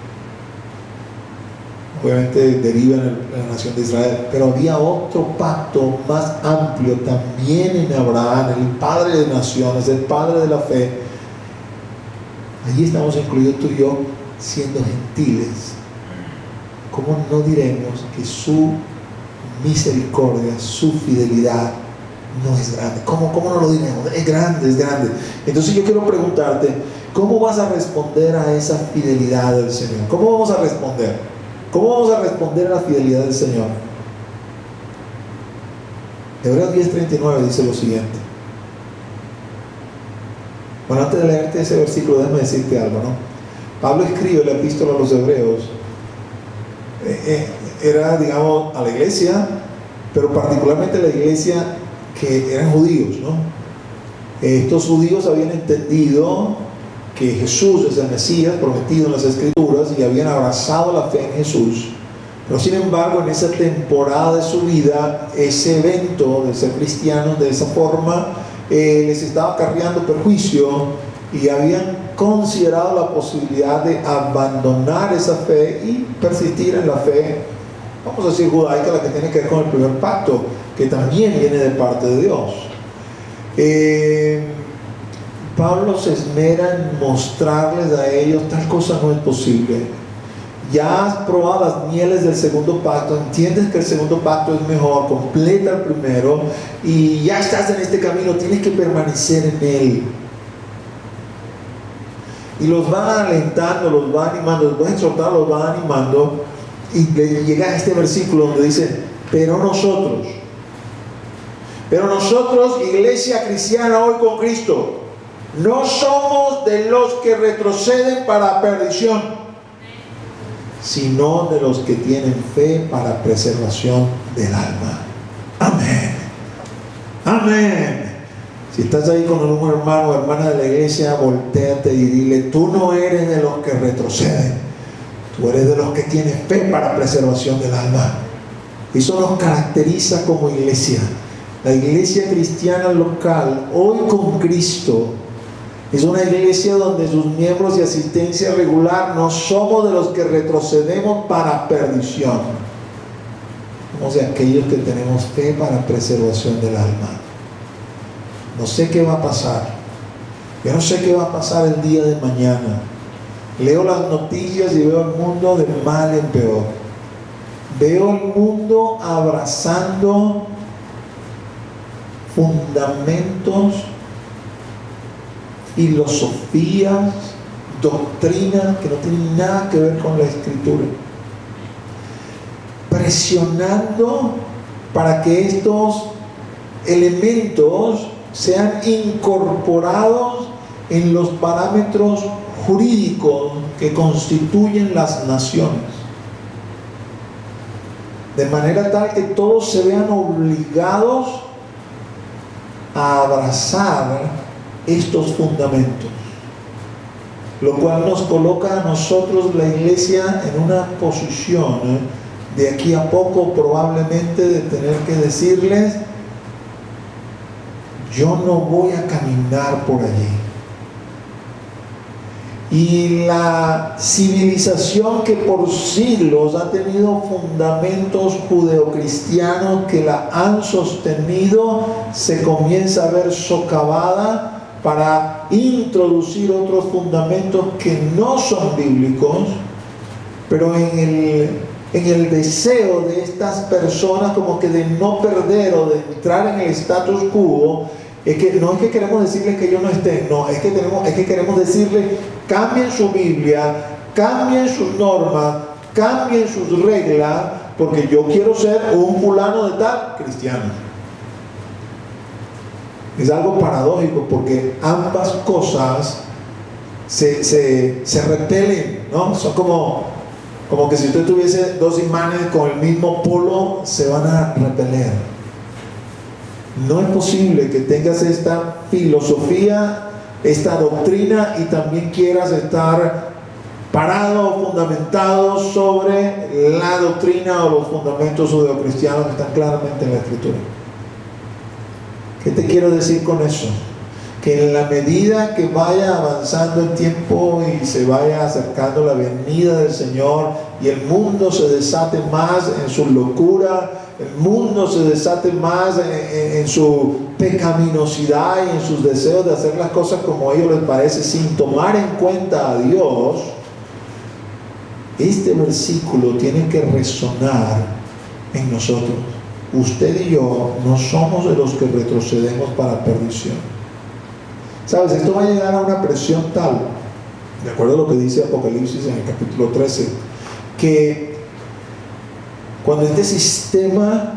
Obviamente deriva en la nación de Israel, pero había otro pacto más amplio también en Abraham, el padre de naciones, el padre de la fe. Allí estamos incluidos tú y yo, siendo gentiles. ¿Cómo no diremos que su misericordia, su fidelidad no es grande? ¿Cómo no lo diremos? Es grande, es grande. Entonces yo quiero preguntarte, ¿cómo vas a responder a esa fidelidad del Señor? ¿Cómo vamos a responder? ¿Cómo vamos a responder a la fidelidad del Señor? Hebreos 10:39 dice lo siguiente. Bueno, antes de leerte ese versículo, déjame decirte algo, ¿no? Pablo escribe la epístola a los Hebreos. Era, digamos, a la iglesia, pero particularmente la iglesia que eran judíos, ¿no? Estos judíos habían entendido que Jesús es el Mesías prometido en las Escrituras y habían abrazado la fe en Jesús, pero sin embargo en esa temporada de su vida, ese evento de ser cristianos de esa forma les estaba acarreando perjuicio y habían considerado la posibilidad de abandonar esa fe y persistir en la fe, vamos a decir judaica, la que tiene que ver con el primer pacto, que también viene de parte de Dios. Pablo se esmera en mostrarles a ellos, tal cosa no es posible. Ya has probado las mieles del segundo pacto, entiendes que el segundo pacto es mejor, completa el primero y ya estás en este camino, tienes que permanecer en él. y los va alentando, los va animando, los va exhortando, los va animando, y llega a este versículo donde dice, pero nosotros, iglesia cristiana hoy con Cristo, no somos de los que retroceden para perdición, sino de los que tienen fe para preservación del alma. Amén. Amén. Si estás ahí con algún hermano o hermana de la iglesia, voltéate y dile, tú no eres de los que retroceden, tú eres de los que tienen fe para preservación del alma. Eso nos caracteriza como iglesia. La iglesia cristiana local, hoy con Cristo, es una iglesia donde sus miembros y asistencia regular no somos de los que retrocedemos para perdición. Somos de aquellos que tenemos fe para preservación del alma. No sé qué va a pasar. Yo no sé qué va a pasar el día de mañana. Leo las noticias y veo el mundo de mal en peor. Veo el mundo abrazando fundamentos, filosofías, doctrinas que no tienen nada que ver con la Escritura, presionando para que estos elementos sean incorporados en los parámetros jurídicos que constituyen las naciones, de manera tal que todos se vean obligados a abrazar estos fundamentos, lo cual nos coloca a nosotros, la iglesia, en una posición de aquí a poco probablemente de tener que decirles, yo no voy a caminar por allí. Y la civilización que por siglos ha tenido fundamentos judeocristianos que la han sostenido, se comienza a ver socavada para introducir otros fundamentos que no son bíblicos, pero en el deseo de estas personas como que de no perder o de entrar en el status quo, no es que queremos decirles que ellos no estén, no, es que queremos decirles, cambien su Biblia, cambien sus normas, cambien sus reglas, porque yo quiero ser un fulano de tal cristiano. Es algo paradójico porque ambas cosas se repelen, ¿no? Son como que si usted tuviese dos imanes con el mismo polo, se van a repeler. No es posible que tengas esta filosofía, esta doctrina, y también quieras estar parado, fundamentado sobre la doctrina o los fundamentos judeocristianos que están claramente en la Escritura. ¿Qué te quiero decir con eso? Que en la medida que vaya avanzando el tiempo y se vaya acercando la venida del Señor y el mundo se desate más en su locura, el mundo se desate más en su pecaminosidad y en sus deseos de hacer las cosas como a ellos les parece, sin tomar en cuenta a Dios, este versículo tiene que resonar en nosotros. Usted y yo no somos de los que retrocedemos para perdición. ¿Sabes? Esto va a llegar a una presión tal, de acuerdo a lo que dice Apocalipsis en el capítulo 13, que cuando este sistema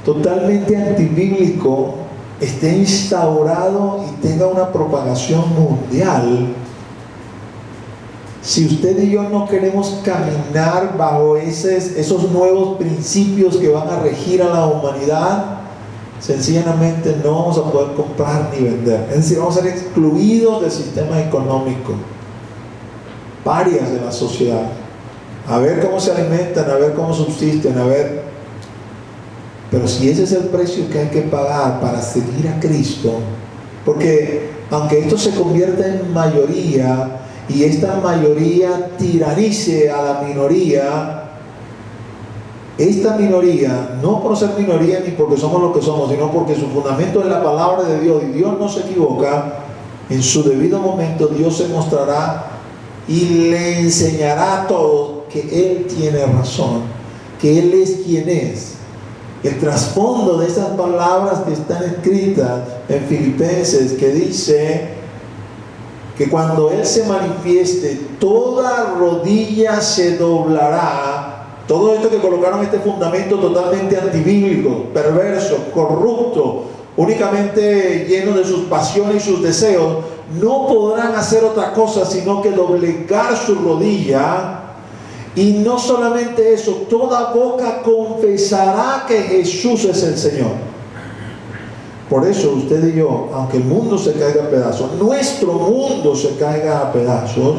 totalmente antibíblico esté instaurado y tenga una propagación mundial, si usted y yo no queremos caminar bajo esos nuevos principios que van a regir a la humanidad, sencillamente no vamos a poder comprar ni vender. Es decir, vamos a ser excluidos del sistema económico, parias de la sociedad, a ver cómo se alimentan, a ver cómo subsisten, a ver. Pero si ese es el precio que hay que pagar para seguir a Cristo, porque aunque esto se convierta en mayoría y esta mayoría tiranice a la minoría, esta minoría, no por ser minoría ni porque somos lo que somos, sino porque su fundamento es la palabra de Dios, y Dios no se equivoca, en su debido momento Dios se mostrará y le enseñará a todos que Él tiene razón, que Él es quien es. El trasfondo de esas palabras que están escritas en Filipenses, que dice que cuando Él se manifieste, toda rodilla se doblará. Todo esto que colocaron este fundamento totalmente antibíblico, perverso, corrupto, únicamente lleno de sus pasiones y sus deseos, no podrán hacer otra cosa sino que doblegar su rodilla. Y no solamente eso, toda boca confesará que Jesús es el Señor. Por eso usted y yo, aunque el mundo se caiga a pedazos, nuestro mundo se caiga a pedazos,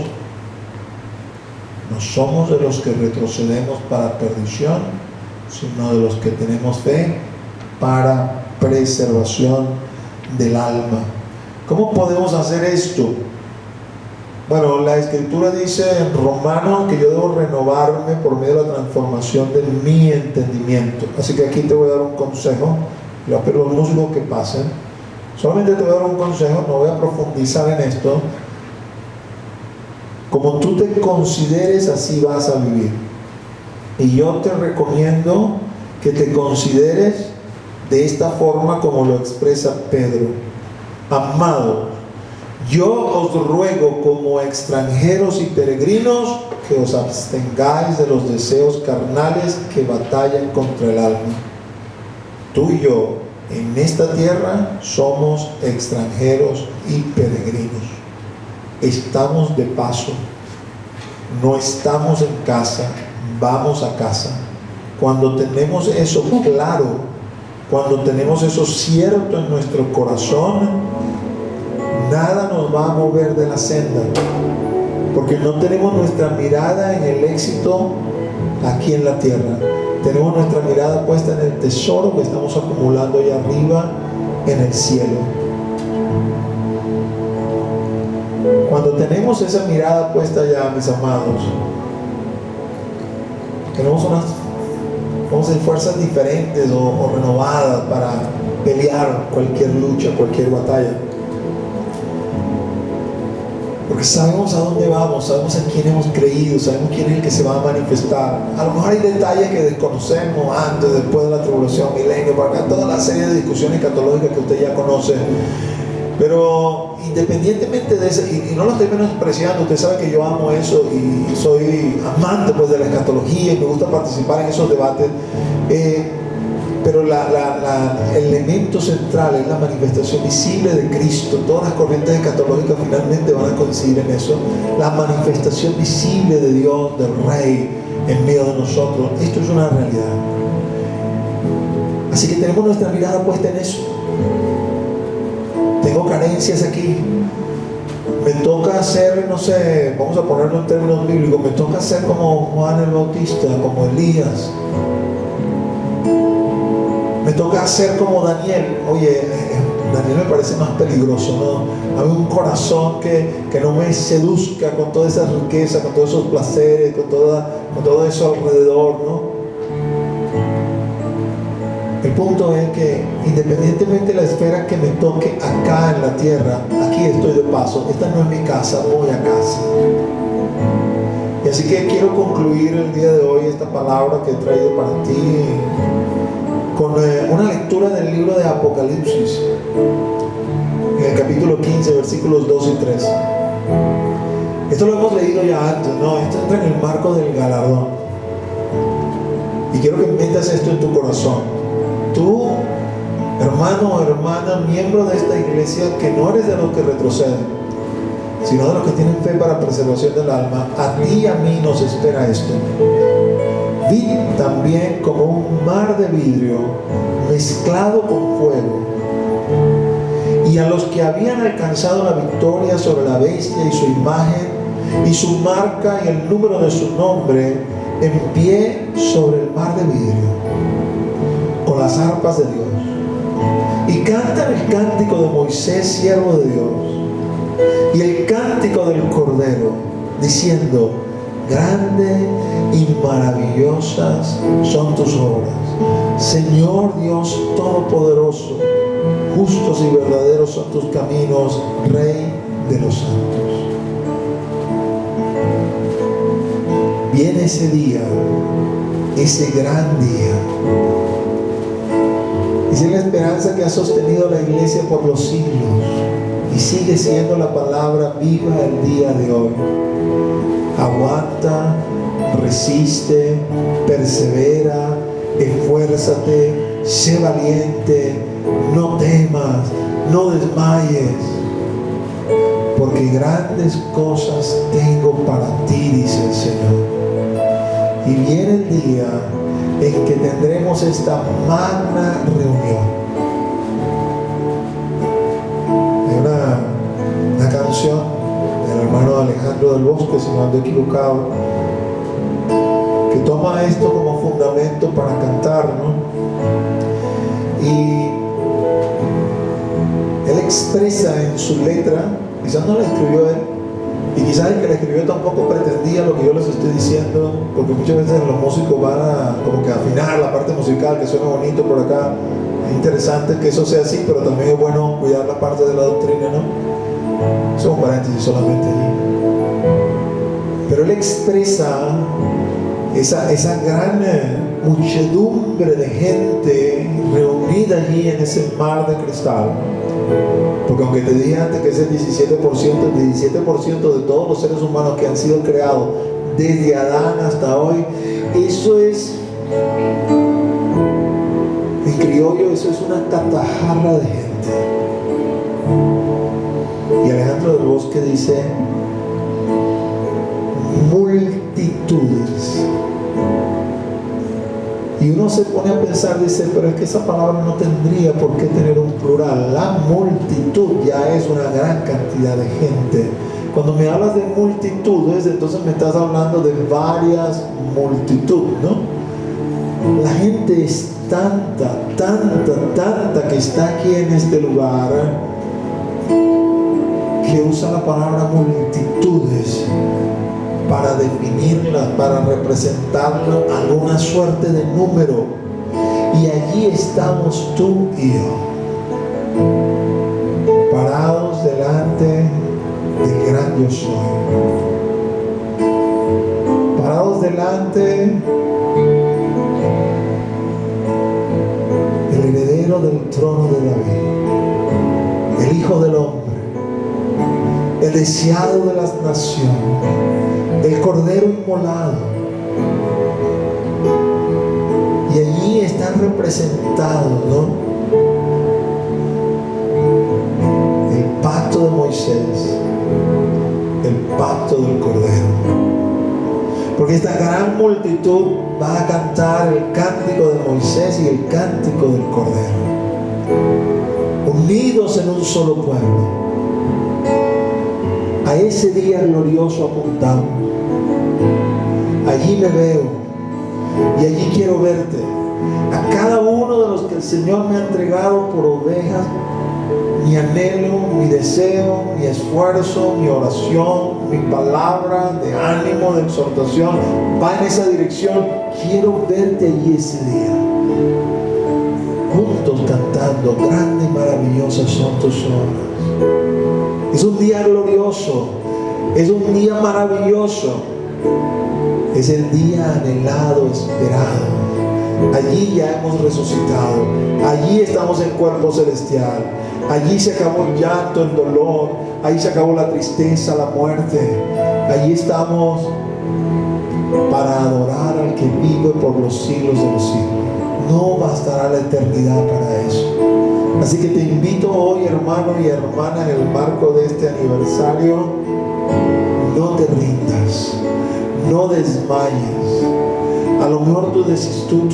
no somos de los que retrocedemos para perdición, sino de los que tenemos fe para preservación del alma. ¿Cómo podemos hacer esto? Bueno, la Escritura dice en Romanos que yo debo renovarme por medio de la transformación de mi entendimiento. Así que aquí te voy a dar un consejo. Le voy a pedir a los músicos que pasen. Solamente te voy a dar un consejo, no voy a profundizar en esto. Como tú te consideres, así vas a vivir. Y yo te recomiendo que te consideres de esta forma como lo expresa Pedro. Amados, yo os ruego como extranjeros y peregrinos que os abstengáis de los deseos carnales que batallan contra el alma. Tú y yo en esta tierra somos extranjeros y peregrinos. Estamos de paso, no estamos en casa, vamos a casa. Cuando tenemos eso claro, cuando tenemos eso cierto en nuestro corazón, nada nos va a mover de la senda, porque no tenemos nuestra mirada en el éxito aquí en la tierra. Tenemos nuestra mirada puesta en el tesoro que estamos acumulando allá arriba en el cielo. Cuando tenemos esa mirada puesta allá, mis amados, tenemos unas, vamos a decir, fuerzas diferentes o renovadas para pelear cualquier lucha, cualquier batalla. Porque sabemos a dónde vamos, sabemos en quién hemos creído, sabemos quién es el que se va a manifestar. A lo mejor hay detalles que desconocemos antes, después de la tribulación, milenio, para acá, toda la serie de discusiones escatológicas que usted ya conoce. Pero independientemente de eso, y no lo estoy menospreciando, usted sabe que yo amo eso y soy amante pues de la escatología y me gusta participar en esos debates. Pero el elemento central es la manifestación visible de Cristo. Todas las corrientes escatológicas finalmente van a coincidir en eso. La manifestación visible de Dios, del Rey, en medio de nosotros. Esto es una realidad. Así que tenemos nuestra mirada puesta en eso. Tengo carencias aquí. Me toca ser, no sé, vamos a ponerlo en términos bíblicos, me toca ser como Juan el Bautista, como Elías. Me toca ser como Daniel. Oye, Daniel me parece más peligroso, ¿no? Hay un corazón que no me seduzca con toda esa riqueza, con todos esos placeres, con todo eso alrededor, ¿no? El punto es que independientemente de la esfera que me toque acá en la tierra, aquí estoy de paso. Esta no es mi casa, voy a casa. Y así que quiero concluir el día de hoy esta palabra que he traído para ti con una lectura del libro de Apocalipsis, en el capítulo 15, versículos 2 y 3. Esto lo hemos leído ya antes, ¿no? Esto entra en el marco del galardón. Y quiero que metas esto en tu corazón. Tú, hermano o hermana, miembro de esta iglesia, que no eres de los que retroceden, sino de los que tienen fe para preservación del alma, a ti y a mí nos espera esto. Vi también como un mar de vidrio mezclado con fuego, y a los que habían alcanzado la victoria sobre la bestia y su imagen y su marca y el número de su nombre, en pie sobre el mar de vidrio, con las arpas de Dios, y cantan el cántico de Moisés, siervo de Dios, y el cántico del Cordero, diciendo: grande y maravillosas son tus obras, Señor Dios Todopoderoso. Justos y verdaderos son tus caminos, Rey de los santos. Viene ese día, ese gran día. Esa es la esperanza que ha sostenido la iglesia por los siglos. y sigue siendo la palabra viva el día de hoy. Aguanta, resiste, persevera, esfuérzate, sé valiente, no temas, no desmayes, porque grandes cosas tengo para ti, dice el Señor. Y viene el día en que tendremos esta magna reunión. Hay una canción del hermano Alejandro del Bosque, si no ando equivocado, que toma esto como fundamento para cantar, ¿no? Y él expresa en su letra, quizás no la escribió él, y quizás el que la escribió tampoco pretendía lo que yo les estoy diciendo, porque muchas veces los músicos van a como que afinar la parte musical, que suena bonito por acá. Es interesante que eso sea así, pero también es bueno cuidar la parte de la doctrina, ¿no? Son paréntesis solamente allí. Pero él expresa esa gran muchedumbre de gente reunida allí en ese mar de cristal. Porque aunque te dije antes que ese 17% de todos los seres humanos que han sido creados desde Adán hasta hoy, eso es, en criollo, eso es una catajarra de gente. Y Alejandro del Bosque dice multitudes. Y uno se pone a pensar, dice, pero es que esa palabra no tendría por qué tener un plural. La multitud ya es una gran cantidad de gente. Cuando me hablas de multitudes, entonces me estás hablando de varias multitudes, ¿no? La gente es tanta que está aquí en este lugar, que usa la palabra multitudes para definirla, para representarla alguna suerte de número. Y allí estamos tú y yo, parados delante del gran yo soy, parados delante del heredero del trono de David, el Hijo del Hombre, el deseado de las naciones, el Cordero inmolado. Y allí están representados, ¿no? El pacto de Moisés, el pacto del Cordero. Porque esta gran multitud va a cantar el cántico de Moisés y el cántico del Cordero, unidos en un solo pueblo. A ese día glorioso apuntamos. Allí me veo y allí quiero verte. A cada uno de los que el Señor me ha entregado por ovejas, mi anhelo, mi deseo, mi esfuerzo, mi oración, mi palabra de ánimo, de exhortación, va en esa dirección. Quiero verte allí ese día, juntos cantando, grande y maravillosa son tus obras. Es un día glorioso, es un día maravilloso, es el día anhelado, esperado. Allí ya hemos resucitado, allí estamos en cuerpo celestial, allí se acabó el llanto, el dolor, allí se acabó la tristeza, la muerte. Allí estamos para adorar al que vive por los siglos de los siglos. No bastará la eternidad para eso. Así que te invito hoy, hermano y hermana, en el marco de este aniversario, no te rindas, no desmayes. A lo mejor tu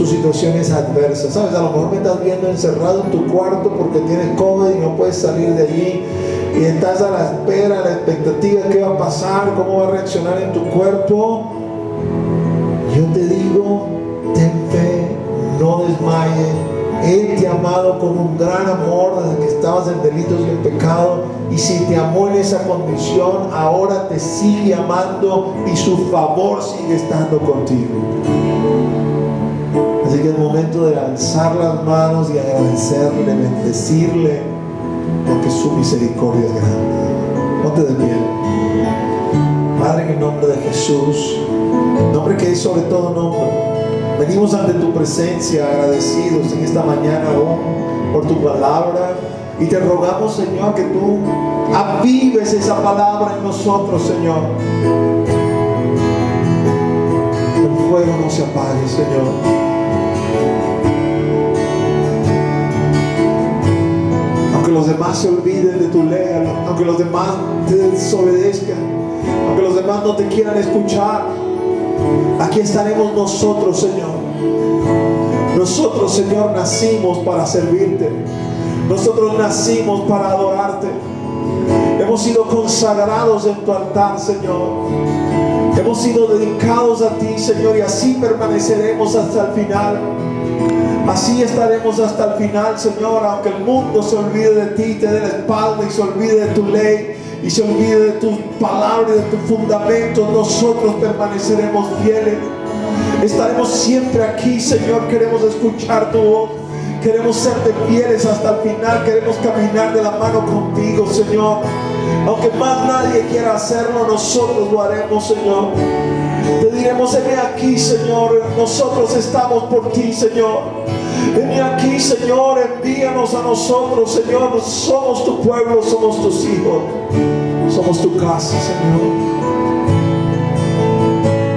situación es adversa, ¿sabes? A lo mejor me estás viendo encerrado en tu cuarto porque tienes COVID y no puedes salir de allí, y estás a la espera, a la expectativa de qué va a pasar, cómo va a reaccionar en tu cuerpo. Yo te digo, ten fe, no desmayes. Él te ha amado con un gran amor desde que estabas en delitos y en pecado, y si te amó en esa condición, ahora te sigue amando y su favor sigue estando contigo. Así que es momento de alzar las manos y agradecerle, bendecirle, porque su misericordia es grande. Ponte de pie. Padre, en el nombre de Jesús, nombre que es sobre todo nombre, venimos ante tu presencia agradecidos en esta mañana aún por tu palabra. Y te rogamos, Señor, que tú avives esa palabra en nosotros, Señor. El fuego no se apague, Señor. Aunque los demás se olviden de tu ley, aunque los demás te desobedezcan, aunque los demás no te quieran escuchar, aquí estaremos nosotros, Señor. Nosotros, Señor, nacimos para servirte. Nosotros nacimos para adorarte. Hemos sido consagrados en tu altar, Señor. Hemos sido dedicados a ti, Señor, y así permaneceremos hasta el final. Así estaremos hasta el final, Señor, aunque el mundo se olvide de ti, te dé la espalda y se olvide de tu ley y se olvide de tu palabra y de tu fundamento. Nosotros permaneceremos fieles. Estaremos siempre aquí, Señor. Queremos escuchar tu voz. Queremos serte fieles hasta el final. Queremos caminar de la mano contigo, Señor. Aunque más nadie quiera hacerlo, nosotros lo haremos, Señor. Te diremos: heme aquí, Señor. Nosotros estamos por ti, Señor. Heme aquí, Señor. Envíanos a nosotros, Señor. Somos tu pueblo, somos tus hijos. Somos tu casa, Señor.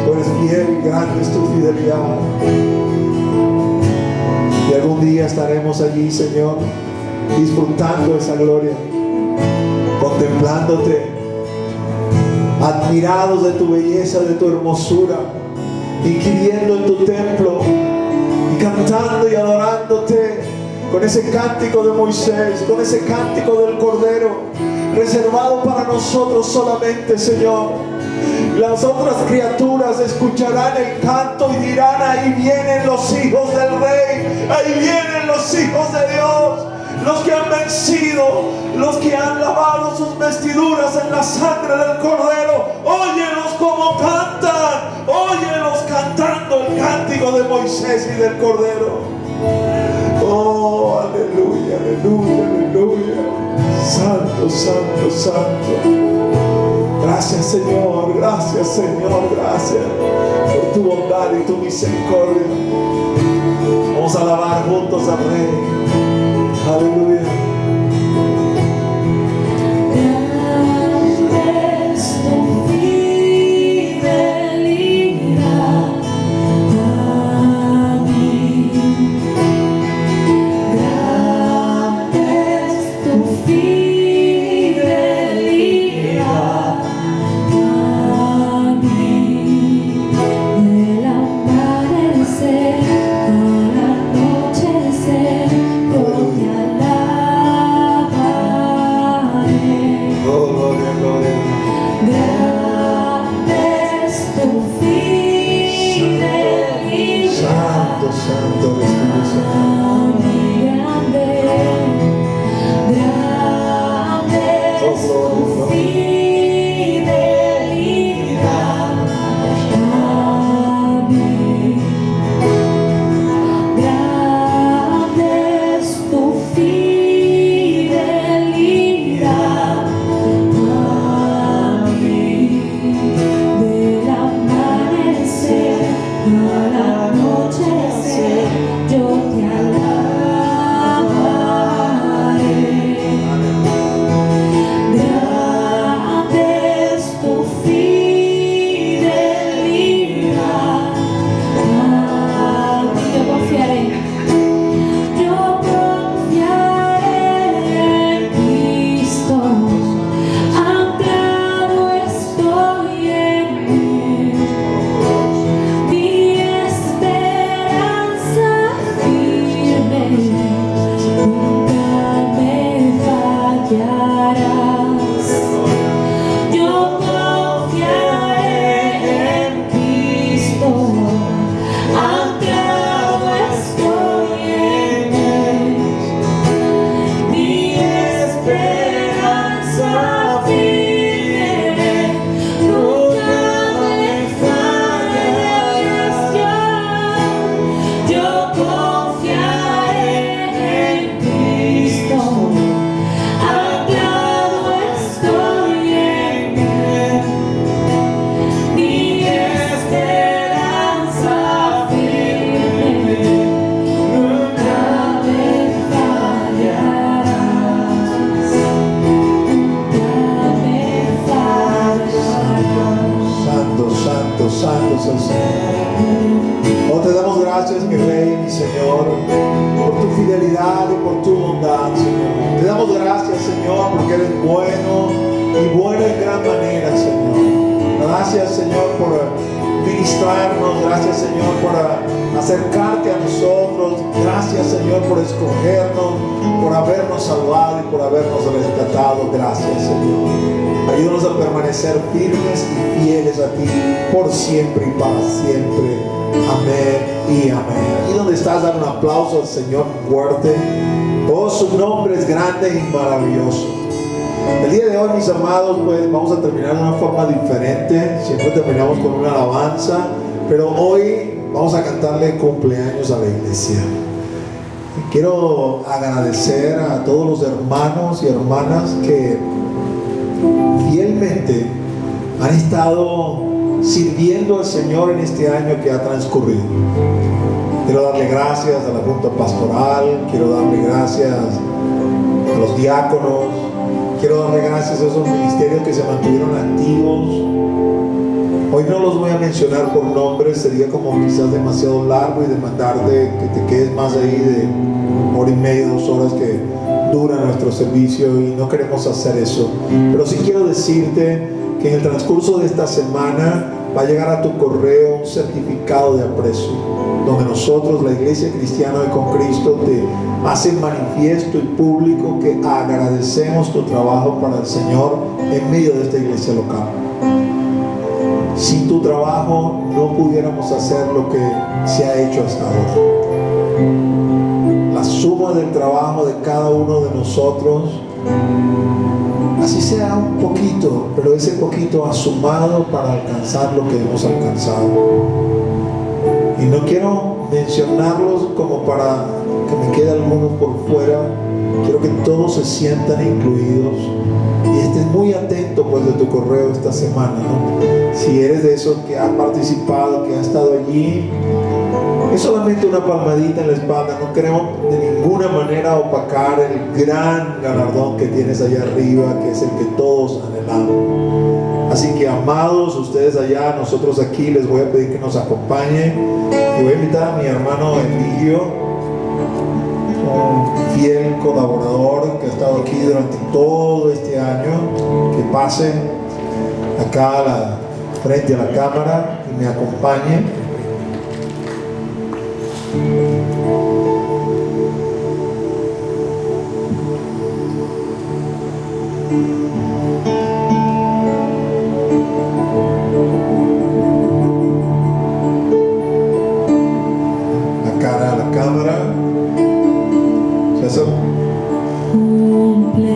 Tú eres fiel y grande es tu fidelidad. Y algún día estaremos allí, Señor, disfrutando de esa gloria, contemplándote, admirados de tu belleza, de tu hermosura, inquiriendo en tu templo y cantando y adorándote con ese cántico de Moisés, con ese cántico del Cordero, reservado para nosotros solamente, Señor. Las otras criaturas escucharán el canto y dirán: ahí vienen los hijos del Rey, ahí vienen los hijos de Dios, los que han vencido, los que han lavado sus vestiduras en la sangre del Cordero. Óyelos como cantan, óyelos cantando el cántico de Moisés y del Cordero. Oh, aleluya, aleluya, aleluya. Santo, santo, santo. Gracias, Señor, gracias, Señor, gracias por tu bondad y tu misericordia. Vamos a alabar juntos al Rey. Aleluya. santo es el Señor. Oh, te damos gracias, mi Rey, mi Señor, por tu fidelidad y por tu bondad, Señor. Te damos gracias, Señor, porque eres bueno y bueno en gran manera, Señor. Gracias, Señor, por ministrarnos. Gracias, Señor, por acercarte a nosotros. Gracias, Señor, por escogernos, por habernos salvado y por habernos rescatado. Gracias, Señor. Ayúdanos a permanecer firmes y fieles a ti por siempre y para siempre. Amén y amén. Aquí donde estás, dar un aplauso al Señor fuerte. Oh, su nombre es grande y maravilloso. El día de hoy, mis amados, pues vamos a terminar de una forma diferente. Siempre terminamos con una alabanza, pero hoy vamos a cantarle cumpleaños a la iglesia. Y quiero agradecer a todos los hermanos y hermanas que fielmente han estado sirviendo al Señor en este año que ha transcurrido. Quiero darle gracias a la Junta Pastoral, quiero darle gracias a los diáconos, quiero darle gracias a esos ministerios que se mantuvieron activos. Hoy no los voy a mencionar por nombre, sería como quizás demasiado largo y demandarte que te quedes más ahí de hora y media, 2 horas que dura nuestro servicio, y no queremos hacer eso. Pero sí quiero decirte que en el transcurso de esta semana va a llegar a tu correo un certificado de aprecio, donde nosotros, la Iglesia Cristiana de Con Cristo, te hace manifiesto y público que agradecemos tu trabajo para el Señor en medio de esta iglesia local. Sin tu trabajo no pudiéramos hacer lo que se ha hecho hasta ahora. La suma del trabajo de cada uno de nosotros, así sea un poquito, pero ese poquito ha sumado para alcanzar lo que hemos alcanzado. Y no quiero mencionarlos como para que me quede algunos por fuera. Quiero que todos se sientan incluidos y estés muy atento pues de tu correo esta semana, ¿no? Si eres de esos que ha participado, que ha estado allí, es solamente una palmadita en la espalda. No queremos de ninguna manera opacar el gran galardón que tienes allá arriba, que es el que todos anhelamos. Así que, amados, ustedes allá, nosotros aquí, les voy a pedir que nos acompañen. Y voy a invitar a mi hermano Emilio, un fiel colaborador que ha estado aquí durante todo este año, que pase acá frente a la cámara y me acompañe. La cara a la cámara. César. Cumpleaños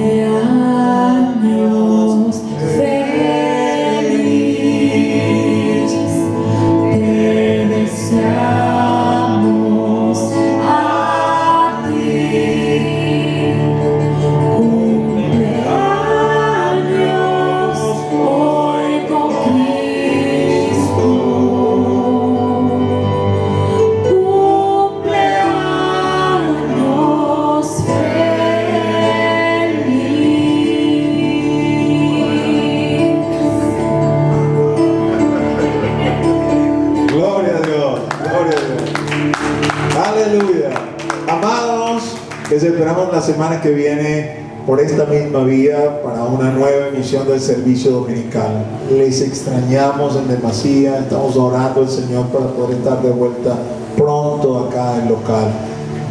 feliz, te deseamos a ti. Cumpleaños hoy con Cristo. Cumpleaños Gloria a Dios, gloria a Dios. Aleluya. Amados, les esperamos la semana que viene por esta misma vía para una nueva emisión del servicio dominical. Les extrañamos en demasía. Estamos orando al Señor para poder estar de vuelta pronto acá en local.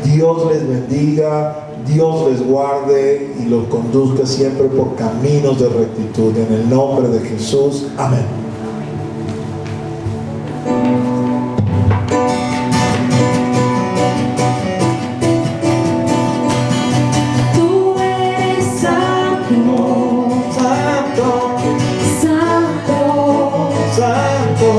Dios les bendiga, Dios les guarde y los conduzca siempre por caminos de rectitud. En el nombre de Jesús. Amén. Tú eres santo, Santo, santo, santo.